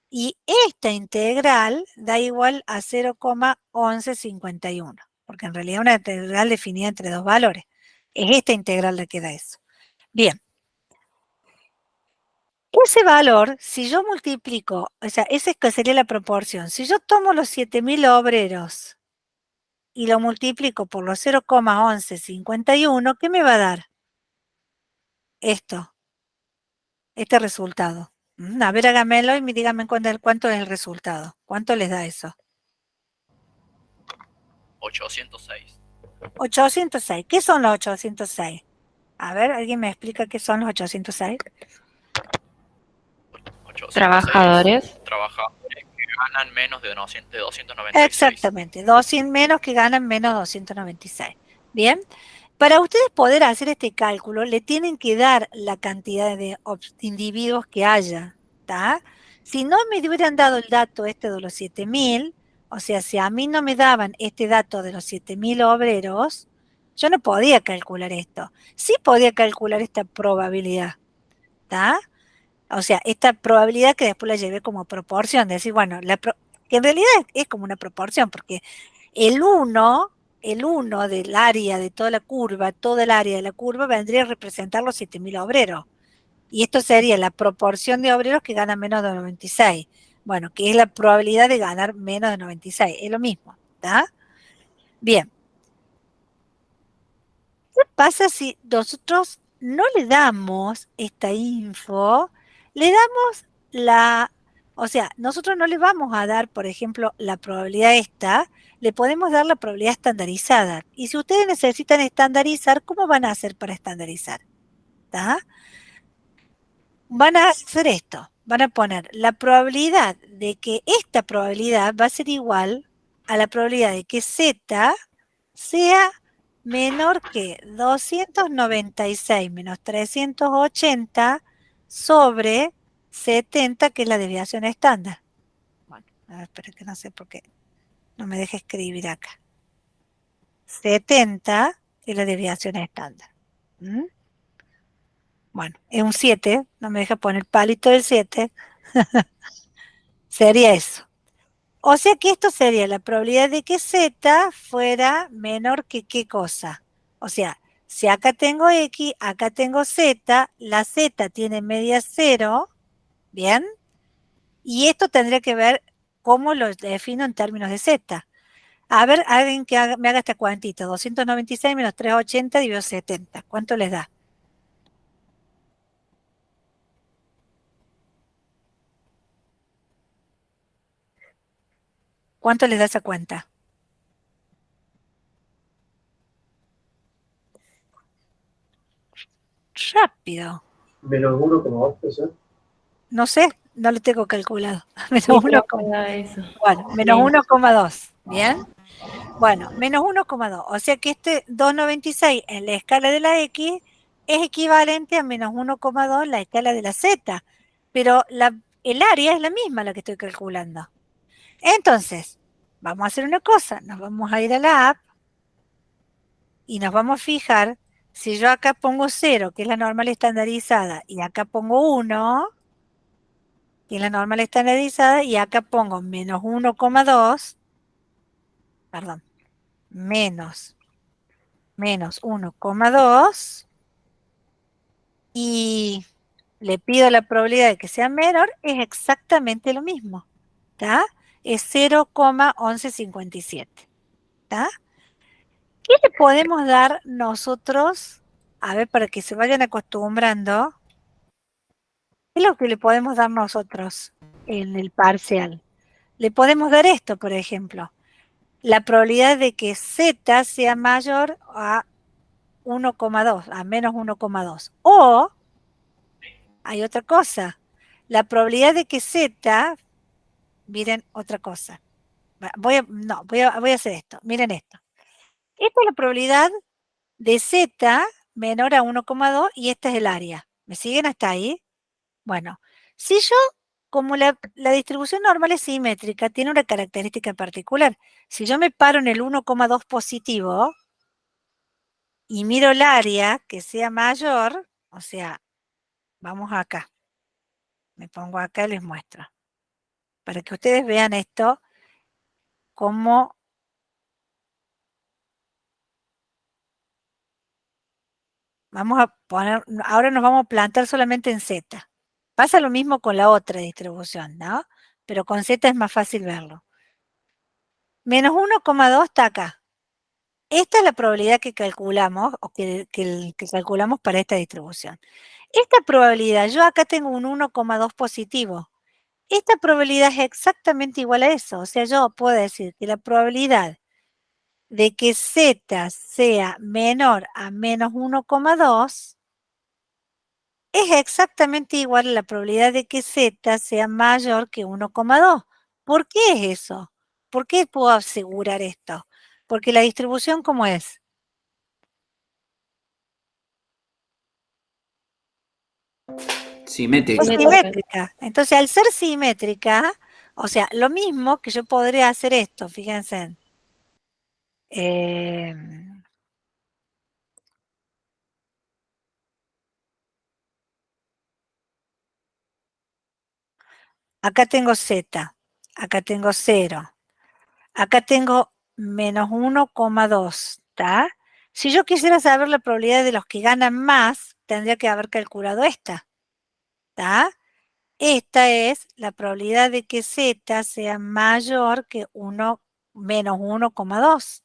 Y esta integral da igual a 0,1151, porque en realidad es una integral definida entre dos valores. Es esta integral la que da eso. Bien. Ese valor, si yo multiplico, o sea, esa sería la proporción. Si yo tomo los 7.000 obreros y lo multiplico por los 0,1151, ¿qué me va a dar? Esto, este resultado. A ver, hágamelo y díganme cuánto es el resultado. ¿Cuánto les da eso? 806. 806. ¿Qué son los 806? A ver, ¿alguien me explica qué son los 806? 806 Trabajadores. trabajadores que ganan menos de 296. Exactamente, 200 menos que ganan menos 296. Bien, para ustedes poder hacer este cálculo, le tienen que dar la cantidad de individuos que haya, ¿está? Si no me hubieran dado el dato este de los 7.000, o sea, si a mí no me daban este dato de los 7.000 obreros, yo no podía calcular esto. Sí podía calcular esta probabilidad, ¿está? O sea, esta probabilidad que después la llevé como proporción, de decir, bueno, que en realidad es como una proporción, porque el 1 del área de toda el área de la curva vendría a representar los 7.000 obreros. Y esto sería la proporción de obreros que ganan menos de 96. Bueno, que es la probabilidad de ganar menos de 96. Es lo mismo, ¿está? Bien. ¿Qué pasa si nosotros no le damos esta info? Le damos o sea, nosotros no le vamos a dar, por ejemplo, la probabilidad esta, le podemos dar la probabilidad estandarizada. Y si ustedes necesitan estandarizar, ¿cómo van a hacer para estandarizar? ¿Está? Van a hacer esto, van a poner la probabilidad de que esta probabilidad va a ser igual a la probabilidad de que Z sea menor que 296 menos 380 sobre 70, que es la desviación estándar. Bueno, a ver, espera que no sé por qué no me deja escribir acá. 70 es la desviación estándar. Bueno, es un 7, no me deja poner palito del 7. Sería eso. O sea que esto sería la probabilidad de que Z fuera menor que qué cosa. O sea, si acá tengo X, acá tengo Z, la Z tiene media 0, ¿bien? Y esto tendría que ver cómo lo defino en términos de Z. A ver, alguien que me haga esta cuantita. 296 menos 380 dividido 70. ¿Cuánto les da? ¿Cuánto les da esa cuenta? Rápido. Menos 1,2 puede ser. No sé, no lo tengo calculado. Menos Sí, 1, profe, da eso. bueno, menos Menos. 1,2. ¿Bien? Bueno, menos 1,2. O sea que este 2,96 en la escala de la X es equivalente a menos 1,2 en la escala de la Z. Pero el área es la misma la que estoy calculando. Entonces, vamos a hacer una cosa. Nos vamos a ir a la app y nos vamos a fijar si yo acá pongo 0, que es la normal estandarizada, y acá pongo 1, que es la normal estandarizada, y acá pongo menos 1,2, perdón, menos 1,2, y le pido la probabilidad de que sea menor, es exactamente lo mismo, ¿está? Es 0,1157, ¿está? ¿Qué le podemos dar nosotros? A ver, para que se vayan acostumbrando. ¿Qué es lo que le podemos dar nosotros en el parcial? Le podemos dar esto, por ejemplo. La probabilidad de que Z sea mayor a 1,2, a menos 1,2. O, hay otra cosa. La probabilidad de que Z, miren otra cosa. Voy a hacer esto. Miren esto. Esta es la probabilidad de Z menor a 1,2 y esta es el área. ¿Me siguen hasta ahí? Bueno, si yo, como la distribución normal es simétrica, tiene una característica particular. Si yo me paro en el 1,2 positivo y miro el área que sea mayor, o sea, vamos acá. Me pongo acá y les muestro. Para que ustedes vean esto como vamos a poner, ahora nos vamos a plantar solamente en Z. Pasa lo mismo con la otra distribución, ¿no? Pero con Z es más fácil verlo. Menos 1,2 está acá. Esta es la probabilidad que calculamos, o que calculamos para esta distribución. Esta probabilidad, yo acá tengo un 1,2 positivo. Esta probabilidad es exactamente igual a eso. O sea, yo puedo decir que la probabilidad de que Z sea menor a menos 1,2 es exactamente igual a la probabilidad de que Z sea mayor que 1,2. ¿Por qué es eso? ¿Por qué puedo asegurar esto? Porque la distribución, ¿cómo es? Simétrica. Es simétrica. Entonces, al ser simétrica, o sea, lo mismo que yo podría hacer esto, fíjense. Eh, acá tengo Z, acá tengo 0, acá tengo menos 1,2, ¿está? Si yo quisiera saber la probabilidad de los que ganan más, tendría que haber calculado esta, ¿está? Esta es la probabilidad de que Z sea mayor que 1 menos 1,2.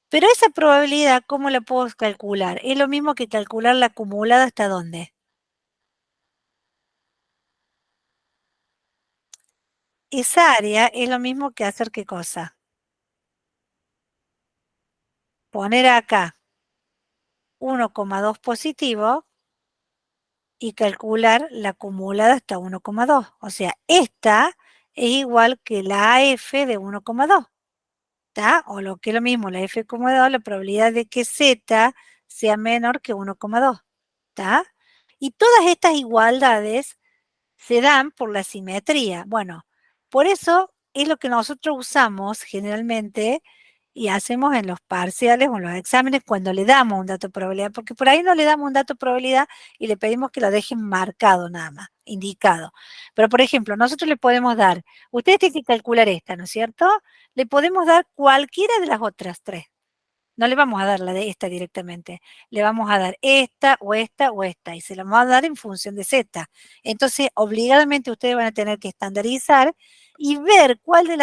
Pero esa probabilidad, ¿cómo la puedo calcular? Es lo mismo que calcular la acumulada hasta dónde. Esa área es lo mismo que hacer qué cosa. Poner acá 1,2 positivo y calcular la acumulada hasta 1,2. O sea, esta es igual que la AF de 1,2. ¿Está? O lo que es lo mismo, la F como 2, la probabilidad de que Z sea menor que 1,2. ¿Está? Y todas estas igualdades se dan por la simetría. Bueno, por eso es lo que nosotros usamos generalmente y hacemos en los parciales o en los exámenes cuando le damos un dato de probabilidad, porque por ahí no le damos un dato de probabilidad y le pedimos que lo dejen marcado nada más, indicado. Pero por ejemplo, nosotros le podemos dar, ustedes tienen que calcular esta, ¿no es cierto? Le podemos dar cualquiera de las otras tres. No le vamos a dar la de esta directamente. Le vamos a dar esta o esta o esta. Y se la vamos a dar en función de Z. Entonces, obligadamente ustedes van a tener que estandarizar y ver cuál de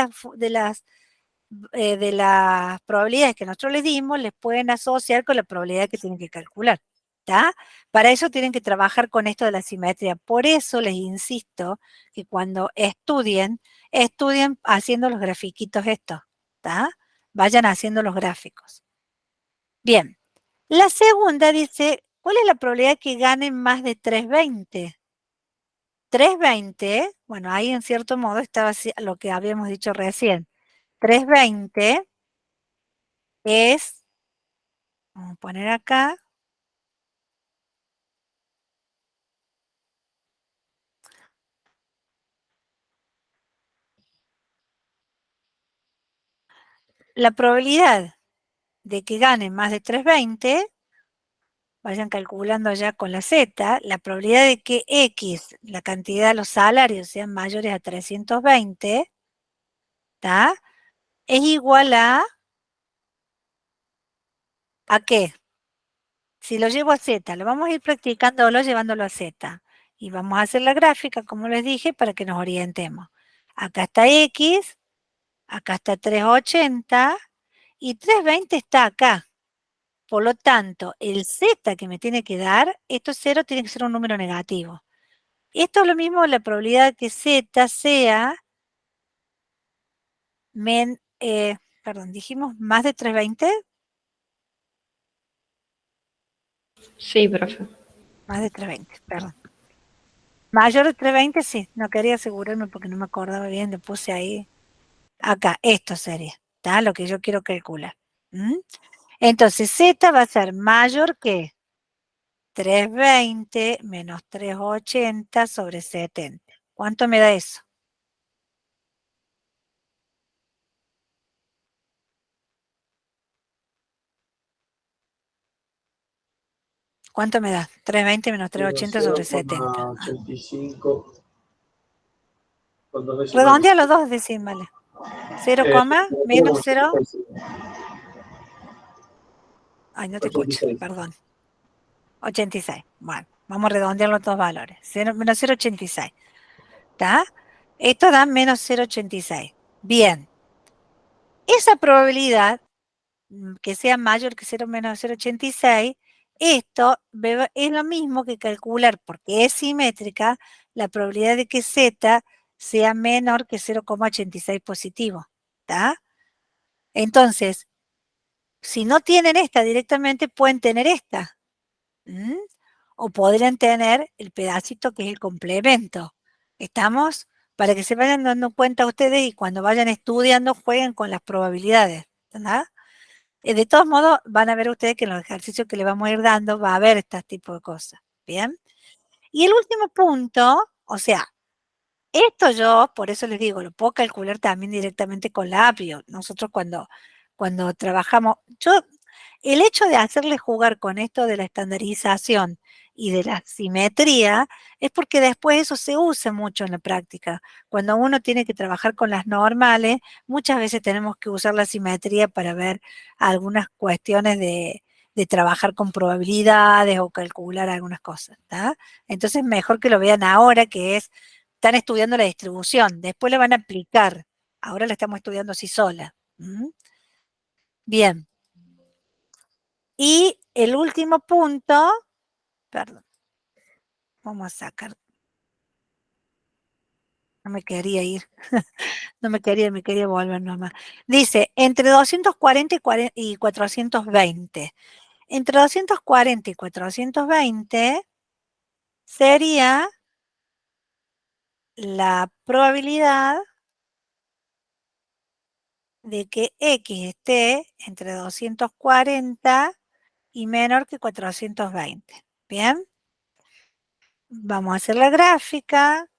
las probabilidades que nosotros les dimos les pueden asociar con la probabilidad que tienen que calcular. ¿Está? Para eso tienen que trabajar con esto de la simetría. Por eso les insisto que cuando estudien estudien haciendo los grafiquitos estos, ¿está? Vayan haciendo los gráficos. Bien, la segunda dice, ¿cuál es la probabilidad que ganen más de 320? 320, bueno, ahí en cierto modo estaba lo que habíamos dicho recién. 320 es, vamos a poner acá, la probabilidad de que ganen más de 320, vayan calculando ya con la Z, la probabilidad de que X, la cantidad de los salarios sean mayores a 320, ¿está? Es igual ¿a qué? Si lo llevo a Z, lo vamos a ir practicándolo llevándolo a Z. Y vamos a hacer la gráfica, como les dije, para que nos orientemos. Acá está X, acá está 380 y 320 está acá. Por lo tanto, el Z que me tiene que dar, esto es 0, tiene que ser un número negativo. Esto es lo mismo, la probabilidad de que Z sea, perdón, dijimos más de 320. Sí, profe. Más de 320, perdón. Mayor de 320, sí, no quería asegurarme porque no me acordaba bien, le puse ahí. Acá, esto sería, ¿está? Lo que yo quiero calcular. Entonces, Z va a ser mayor que 320 menos 380 sobre 70. ¿Cuánto me da eso? ¿Cuánto me da? 320 menos 380 sobre 70. 0,85 con dos decimales. Redondea los dos decimales. 0, menos 0. Ay, no te escucho, 86. perdón. 86. Bueno, vamos a redondear los dos valores. Menos 0,86. ¿Está? Esto da menos 0,86. Bien. Esa probabilidad que sea mayor que 0 menos 0,86, esto es lo mismo que calcular, porque es simétrica, la probabilidad de que Z sea menor que 0,86 positivo. ¿Está? Entonces, si no tienen esta directamente, pueden tener esta. O podrían tener el pedacito que es el complemento. ¿Estamos? Para que se vayan dando cuenta ustedes y cuando vayan estudiando jueguen con las probabilidades. ¿Verdad? De todos modos, van a ver ustedes que en los ejercicios que le vamos a ir dando va a haber este tipo de cosas. ¿Bien? Y el último punto, o sea, esto yo, por eso les digo, lo puedo calcular también directamente con la API. Nosotros cuando trabajamos, el hecho de hacerle jugar con esto de la estandarización y de la simetría es porque después eso se usa mucho en la práctica. Cuando uno tiene que trabajar con las normales, muchas veces tenemos que usar la simetría para ver algunas cuestiones de trabajar con probabilidades o calcular algunas cosas. ¿Tá? Entonces, mejor que lo vean ahora, que están estudiando la distribución, después la van a aplicar. Ahora la estamos estudiando así sola. Bien. Y el último punto, perdón, vamos a sacar, no me quería ir, no me quería volver nomás. Dice, entre 240 y 420. Entre 240 y 420 sería la probabilidad de que X esté entre 240 y menor que 420. ¿Bien? Vamos a hacer la gráfica.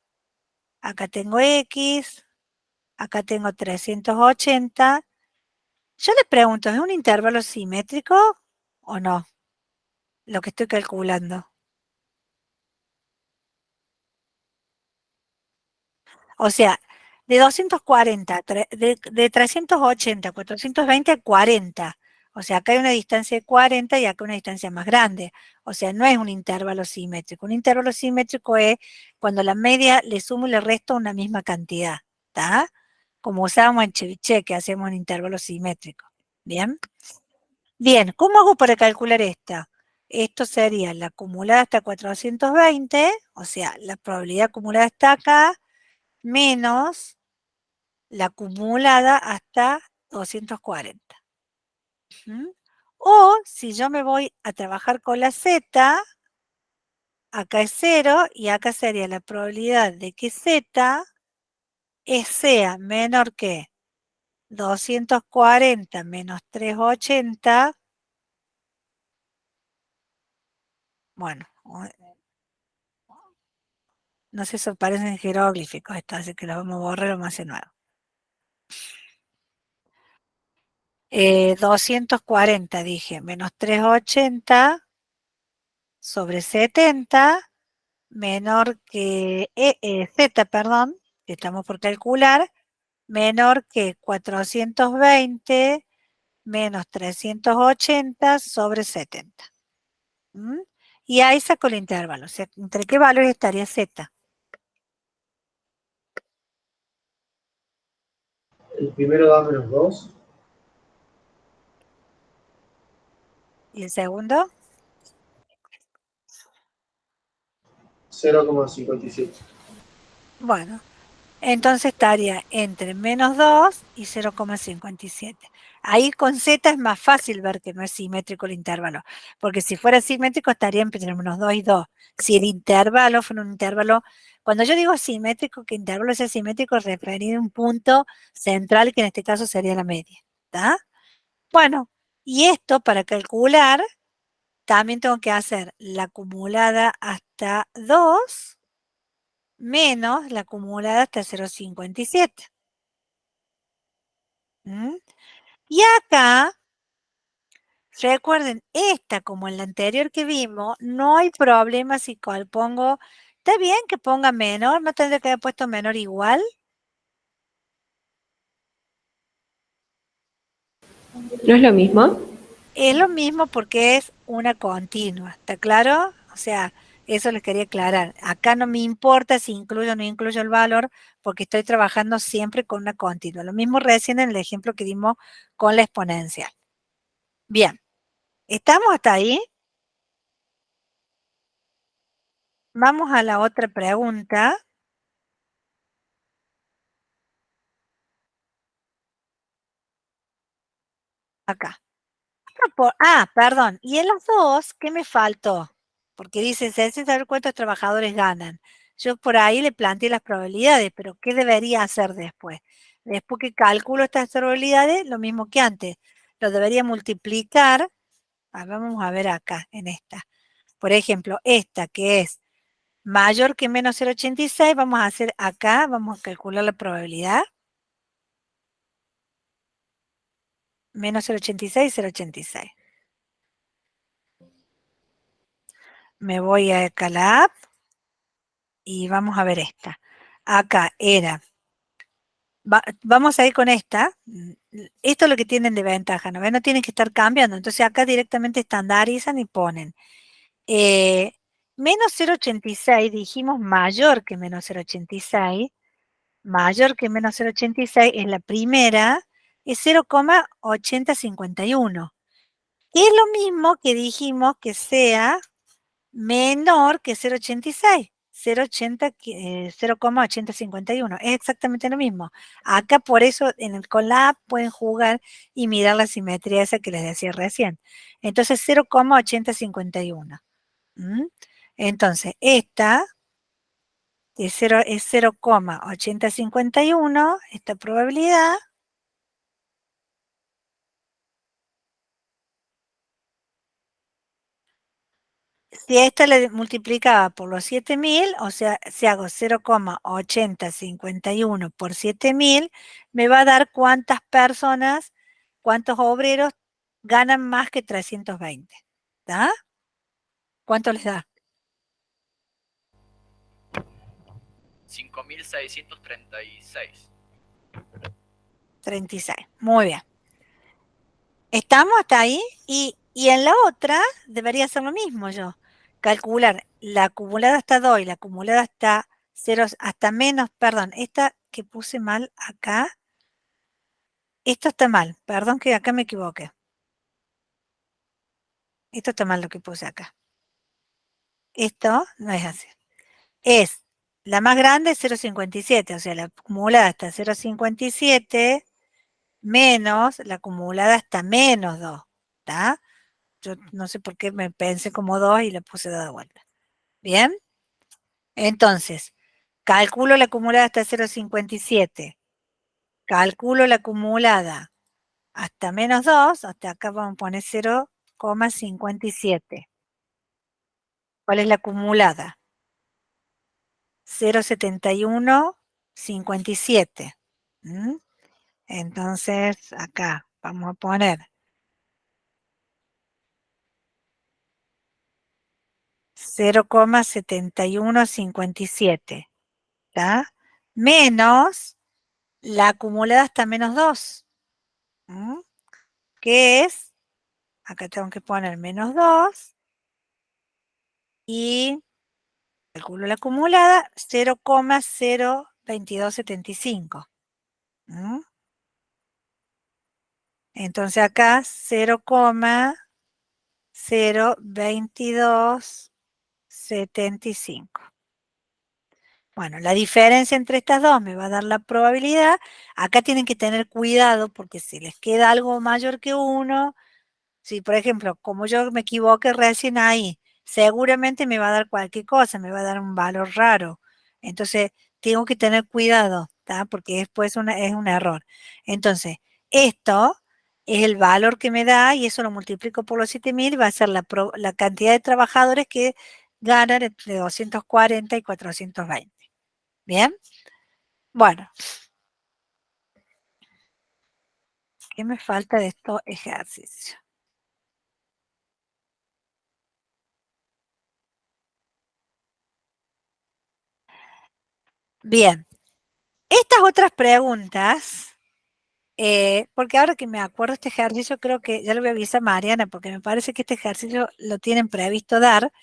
Acá tengo X, acá tengo 380. Yo le pregunto, ¿es un intervalo simétrico o no? Lo que estoy calculando. O sea, de 240, de 380 a 420 a 40. O sea, acá hay una distancia de 40 y acá una distancia más grande. O sea, no es un intervalo simétrico. Un intervalo simétrico es cuando la media le sumo y le resto una misma cantidad. ¿Está? Como usábamos en Cheviche, que hacemos un intervalo simétrico. ¿Bien? Bien, ¿cómo hago para calcular esta? Esto sería la acumulada hasta 420, o sea, la probabilidad acumulada está acá, menos la acumulada hasta 240. ¿Mm? O si yo me voy a trabajar con la Z, acá es 0 y acá sería la probabilidad de que Z sea menor que 240 menos 380. Bueno, no sé, eso parecen jeroglíficos esto, así que lo vamos a borrar, lo vamos a hacer nuevo. 240 dije, menos 380 sobre 70, menor que Z, perdón, que estamos por calcular, menor que 420 menos 380 sobre 70. ¿Mm? Y ahí saco el intervalo. O sea, ¿entre qué valores estaría Z? El primero da menos 2. ¿Y el segundo? 0,57. Bueno, entonces estaría entre menos 2 y 0,57. Ahí con Z es más fácil ver que no es simétrico el intervalo, porque si fuera simétrico estaría entre menos 2 y 2. Si el intervalo fuera un intervalo, cuando yo digo simétrico, que intervalo sea simétrico, referir a un punto central, que en este caso sería la media. ¿Está? Bueno, y esto para calcular, también tengo que hacer la acumulada hasta 2 menos la acumulada hasta 0,57. ¿Mm? Y acá, recuerden, esta como en la anterior que vimos, no hay problema si pongo, está bien que ponga menor, no tendría que haber puesto menor igual. ¿No es lo mismo? Es lo mismo porque es una continua, ¿está claro? O sea, eso les quería aclarar. Acá no me importa si incluyo o no incluyo el valor porque estoy trabajando siempre con una continua. Lo mismo recién en el ejemplo que dimos con la exponencial. Bien, ¿estamos hasta ahí? Vamos a la otra pregunta. Acá. Perdón. Y en los dos, ¿qué me faltó? Porque dice, se hace saber cuántos trabajadores ganan. Yo por ahí le planteé las probabilidades, pero ¿qué debería hacer después? Después que calculo estas probabilidades, lo mismo que antes. Lo debería multiplicar. Vamos a ver acá, en esta. Por ejemplo, esta que es mayor que menos 0,86, vamos a hacer acá, vamos a calcular la probabilidad. Menos 0,86, 0,86. Me voy a Calab y vamos a ver esta. Acá era, vamos a ir con esta. Esto es lo que tienen de ventaja, ¿no ven? No tienen que estar cambiando. Entonces acá directamente estandarizan y ponen. Menos 0,86, dijimos mayor que menos 0,86. Mayor que menos 0,86 es la primera, es 0,8051. Que es lo mismo que dijimos que sea menor que 0,86. 0,8051. Es exactamente lo mismo. Acá por eso en el Colab pueden jugar y mirar la simetría esa que les decía recién. Entonces 0,8051. ¿Mm? Entonces esta es 0,8051, esta probabilidad. Si a esta le multiplicaba por los 7000, o sea, si hago 0,8051 por 7000, me va a dar cuántas personas, cuántos obreros ganan más que 320. ¿Está? ¿Cuánto les da? 5.636. 36. Muy bien. ¿Estamos hasta ahí? Y en la otra debería ser lo mismo yo. Calcular la acumulada hasta 2 y la acumulada hasta 0, hasta menos, perdón, esta que puse mal acá. Esto está mal, perdón que acá me equivoqué. Esto está mal lo que puse acá. Esto no es así. Es la más grande es 0,57, o sea, la acumulada está 0,57 menos la acumulada hasta menos 2, ¿está? Yo no sé por qué me pensé como 2 y le puse de vuelta. ¿Bien? Entonces, calculo la acumulada hasta 0,57. Calculo la acumulada hasta menos 2, hasta acá vamos a poner 0,57. ¿Cuál es la acumulada? 0,7157. ¿Mm? Entonces, acá vamos a poner 0,7157. ¿Está? Menos la acumulada hasta menos 2. ¿Mm? Que es, acá tengo que poner menos 2 y calculo la acumulada 0,02275. ¿Mm? Entonces acá 0,02275. Bueno, la diferencia entre estas dos me va a dar la probabilidad. Acá tienen que tener cuidado porque si les queda algo mayor que 1, si por ejemplo, como yo me equivoqué recién ahí, seguramente me va a dar cualquier cosa, me va a dar un valor raro. Entonces, tengo que tener cuidado, ¿tá? Porque después es un error. Entonces, esto es el valor que me da y eso lo multiplico por los 7.000 y va a ser la cantidad de trabajadores que ganan entre 240 y 420. ¿Bien? Bueno, ¿qué me falta de estos ejercicios? Bien, estas otras preguntas, porque ahora que me acuerdo este ejercicio, creo que ya lo voy a avisar a Mariana, porque me parece que este ejercicio lo tienen previsto dar.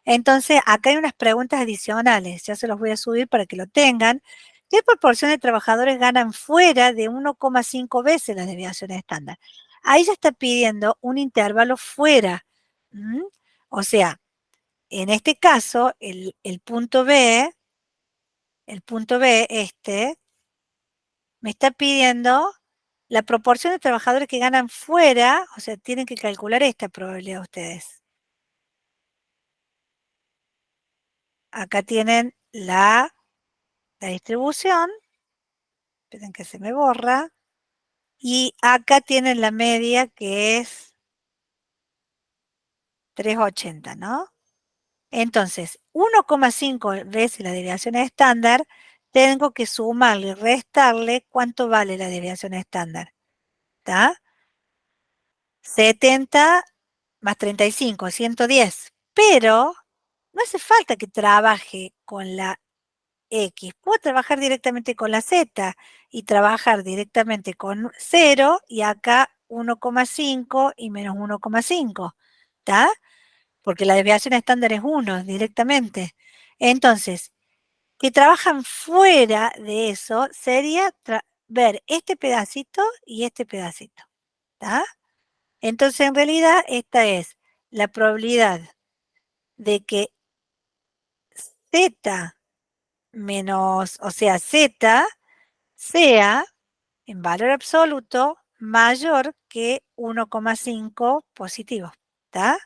Entonces, acá hay unas preguntas adicionales, ya se los voy a subir para que lo tengan. ¿Qué proporción de trabajadores ganan fuera de 1,5 veces las desviaciones estándar? Ahí ya está pidiendo un intervalo fuera. ¿Mm? O sea, en este caso, el punto B, me está pidiendo la proporción de trabajadores que ganan fuera, o sea, tienen que calcular esta probabilidad ustedes. Acá tienen la distribución, esperen que se me borra, y acá tienen la media que es 380, ¿no? Entonces, 1,5 veces la desviación estándar, tengo que sumarle y restarle cuánto vale la desviación estándar. ¿Está? 70 más 35, 110. Pero no hace falta que trabaje con la X. Puedo trabajar directamente con la Z y trabajar directamente con 0 y acá 1,5 y menos 1,5. ¿Está? Porque la desviación estándar es 1 directamente. Entonces, que trabajan fuera de eso sería ver este pedacito y este pedacito. ¿Está? Entonces, en realidad, esta es la probabilidad de que Z menos, o sea, Z sea en valor absoluto mayor que 1,5 positivo. ¿Está?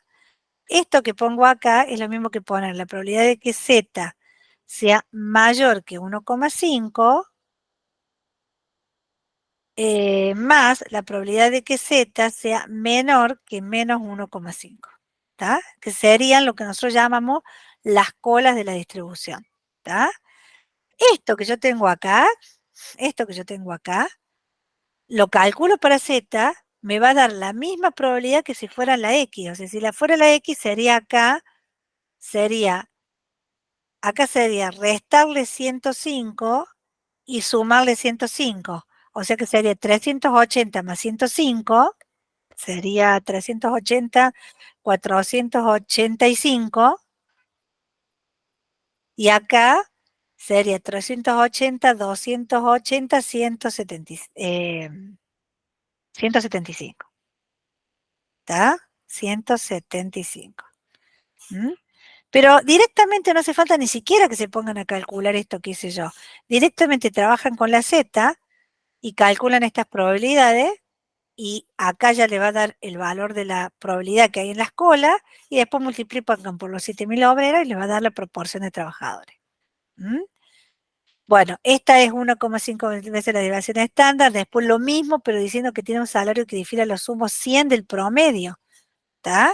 Esto que pongo acá es lo mismo que poner la probabilidad de que Z sea mayor que 1,5 más la probabilidad de que Z sea menor que menos 1,5. ¿Está? Que serían lo que nosotros llamamos las colas de la distribución. ¿Está? Esto que yo tengo acá, lo calculo para Z, me va a dar la misma probabilidad que si fuera la X. O sea, si la fuera la X sería acá restarle 105 y sumarle 105. O sea que sería 380 más 105, sería 380, 485. Y acá sería 380, 280, 175. ¿Está? 175. ¿Mm? Pero directamente no hace falta ni siquiera que se pongan a calcular esto, qué sé yo. Directamente trabajan con la Z y calculan estas probabilidades y acá ya le va a dar el valor de la probabilidad que hay en la escuela y después multiplican por los 7.000 obreros y le va a dar la proporción de trabajadores. ¿Mm? Bueno, esta es 1,5 veces la desviación estándar, después lo mismo, pero diciendo que tiene un salario que difiere a lo sumo 100 del promedio, ¿está?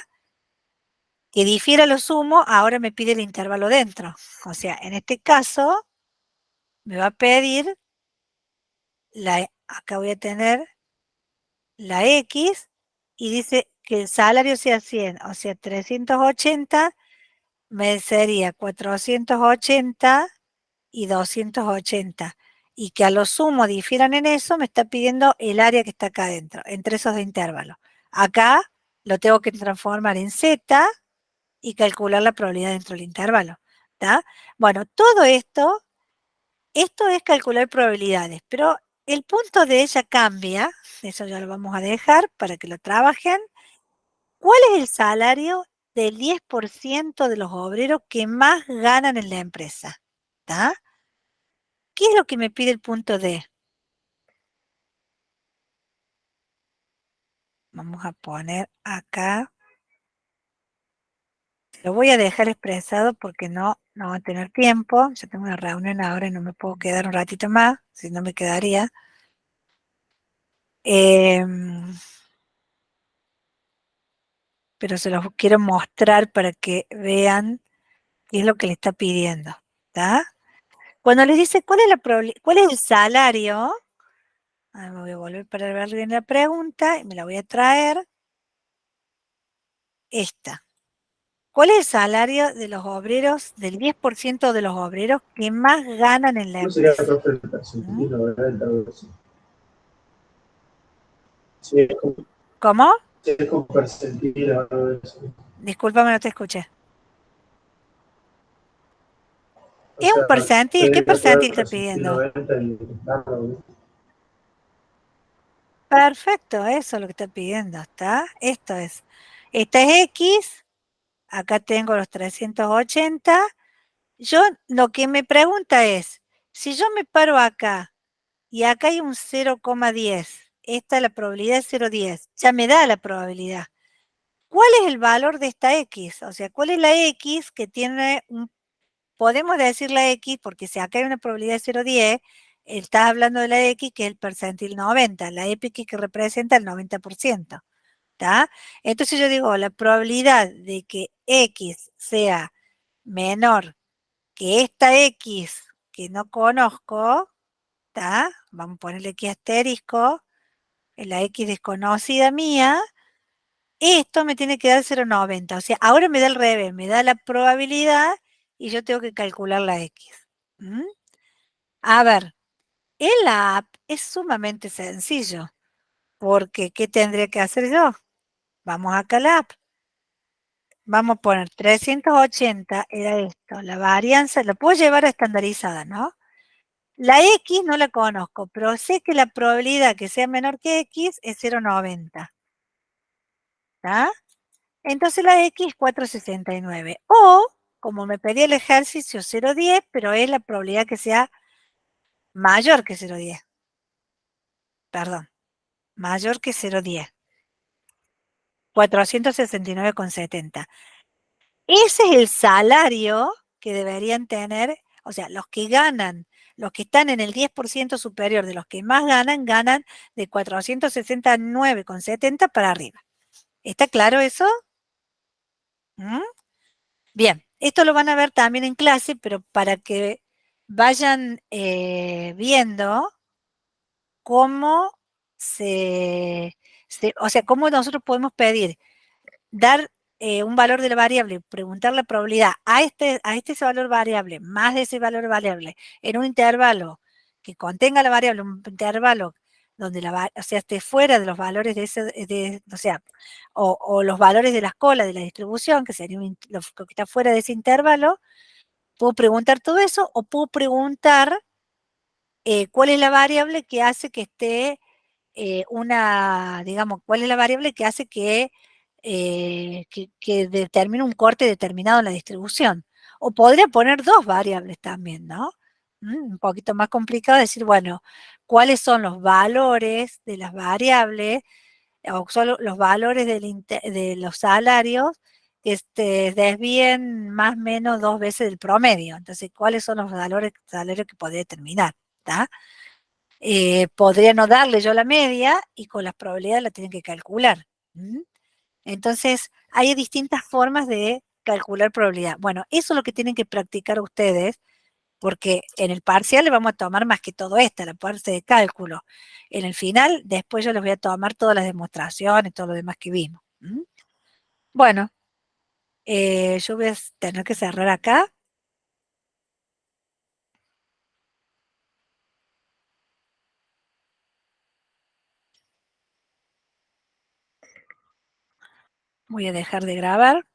Que difiere a lo sumo, ahora me pide el intervalo dentro. O sea, en este caso, me va a pedir, acá voy a tener la X, y dice que el salario sea 100, o sea, 380, me sería 480 y 280. Y que a lo sumo difieran en eso, me está pidiendo el área que está acá adentro, entre esos dos intervalos. Acá lo tengo que transformar en Z y calcular la probabilidad dentro del intervalo. ¿Está? Bueno, todo esto es calcular probabilidades, pero el punto de ella cambia, eso ya lo vamos a dejar para que lo trabajen. ¿Cuál es el salario del 10% de los obreros que más ganan en la empresa? ¿Está? ¿Qué es lo que me pide el punto D? Vamos a poner acá. Lo voy a dejar expresado porque no va a tener tiempo. Yo tengo una reunión ahora y no me puedo quedar un ratito más, si no me quedaría. Pero se los quiero mostrar para que vean qué es lo que le está pidiendo. ¿Está? Cuando les dice cuál es el salario, me voy a volver para ver bien la pregunta y me la voy a traer. Esta. ¿Cuál es el salario de los obreros, del 10% de los obreros que más ganan en la ¿Cómo sería empresa? el percentil o algo así? Sí, ¿Cómo? es con percentil o algo así. Discúlpame, no te escuché. O ¿Es un sea, percentil? ¿Qué tendría que calcular percentil el está percentil pidiendo? 90 y algo. Perfecto, eso es lo que está pidiendo, ¿está? Esto es. Esta es X, acá tengo los 380. Yo lo que me pregunta es, si yo me paro acá y acá hay un 0,10, esta es la probabilidad de 0,10, ya me da la probabilidad. ¿Cuál es el valor de esta X? O sea, ¿cuál es la X que tiene podemos decir la X, porque si acá hay una probabilidad de 0,10, estás hablando de la X que es el percentil 90, la X que representa el 90%. ¿Está? Entonces yo digo, la probabilidad de que X sea menor que esta X que no conozco, ¿está? Vamos a ponerle aquí asterisco, en la X desconocida mía, esto me tiene que dar 0,90. O sea, ahora me da al revés, me da la probabilidad y yo tengo que calcular la X. ¿Mm? A ver, en la app es sumamente sencillo, porque ¿qué tendría que hacer yo? Vamos acá a la app. Vamos a poner 380, era esto, la varianza, la puedo llevar a estandarizada, ¿no? La X no la conozco, pero sé que la probabilidad que sea menor que X es 0,90. ¿Está? Entonces la X es 4,69. O, como me pedí el ejercicio, 0,10, pero es la probabilidad que sea mayor que 0,10. Perdón, mayor que 0,10. 469,70. Ese es el salario que deberían tener, o sea, los que ganan, los que están en el 10% superior de los que más ganan, ganan de 469,70 para arriba. ¿Está claro eso? ¿Mm? Bien, esto lo van a ver también en clase, pero para que vayan viendo cómo o sea, cómo nosotros podemos pedir dar un valor de la variable, preguntar la probabilidad a este valor variable, más de ese valor variable, en un intervalo que contenga la variable, un intervalo donde o sea, esté fuera de los valores de ese, o sea, o los valores de la escola, de la distribución, que sería lo que está fuera de ese intervalo, puedo preguntar todo eso, o puedo preguntar cuál es la variable que hace que esté digamos, cuál es la variable que hace que que determina un corte determinado en la distribución. O podría poner dos variables también, ¿no? Un poquito más complicado decir, bueno, ¿cuáles son los valores de las variables o solo los valores de los salarios que desvíen más o menos 2 veces del promedio? Entonces, ¿cuáles son los salarios que podría determinar? ¿Tá? Podría no darle yo la media y con las probabilidades la tienen que calcular. Entonces, hay distintas formas de calcular probabilidad. Bueno, eso es lo que tienen que practicar ustedes, porque en el parcial le vamos a tomar más que todo esto, la parte de cálculo. En el final, después yo les voy a tomar todas las demostraciones y todo lo demás que vimos. Bueno, yo voy a tener que cerrar acá. Voy a dejar de grabar.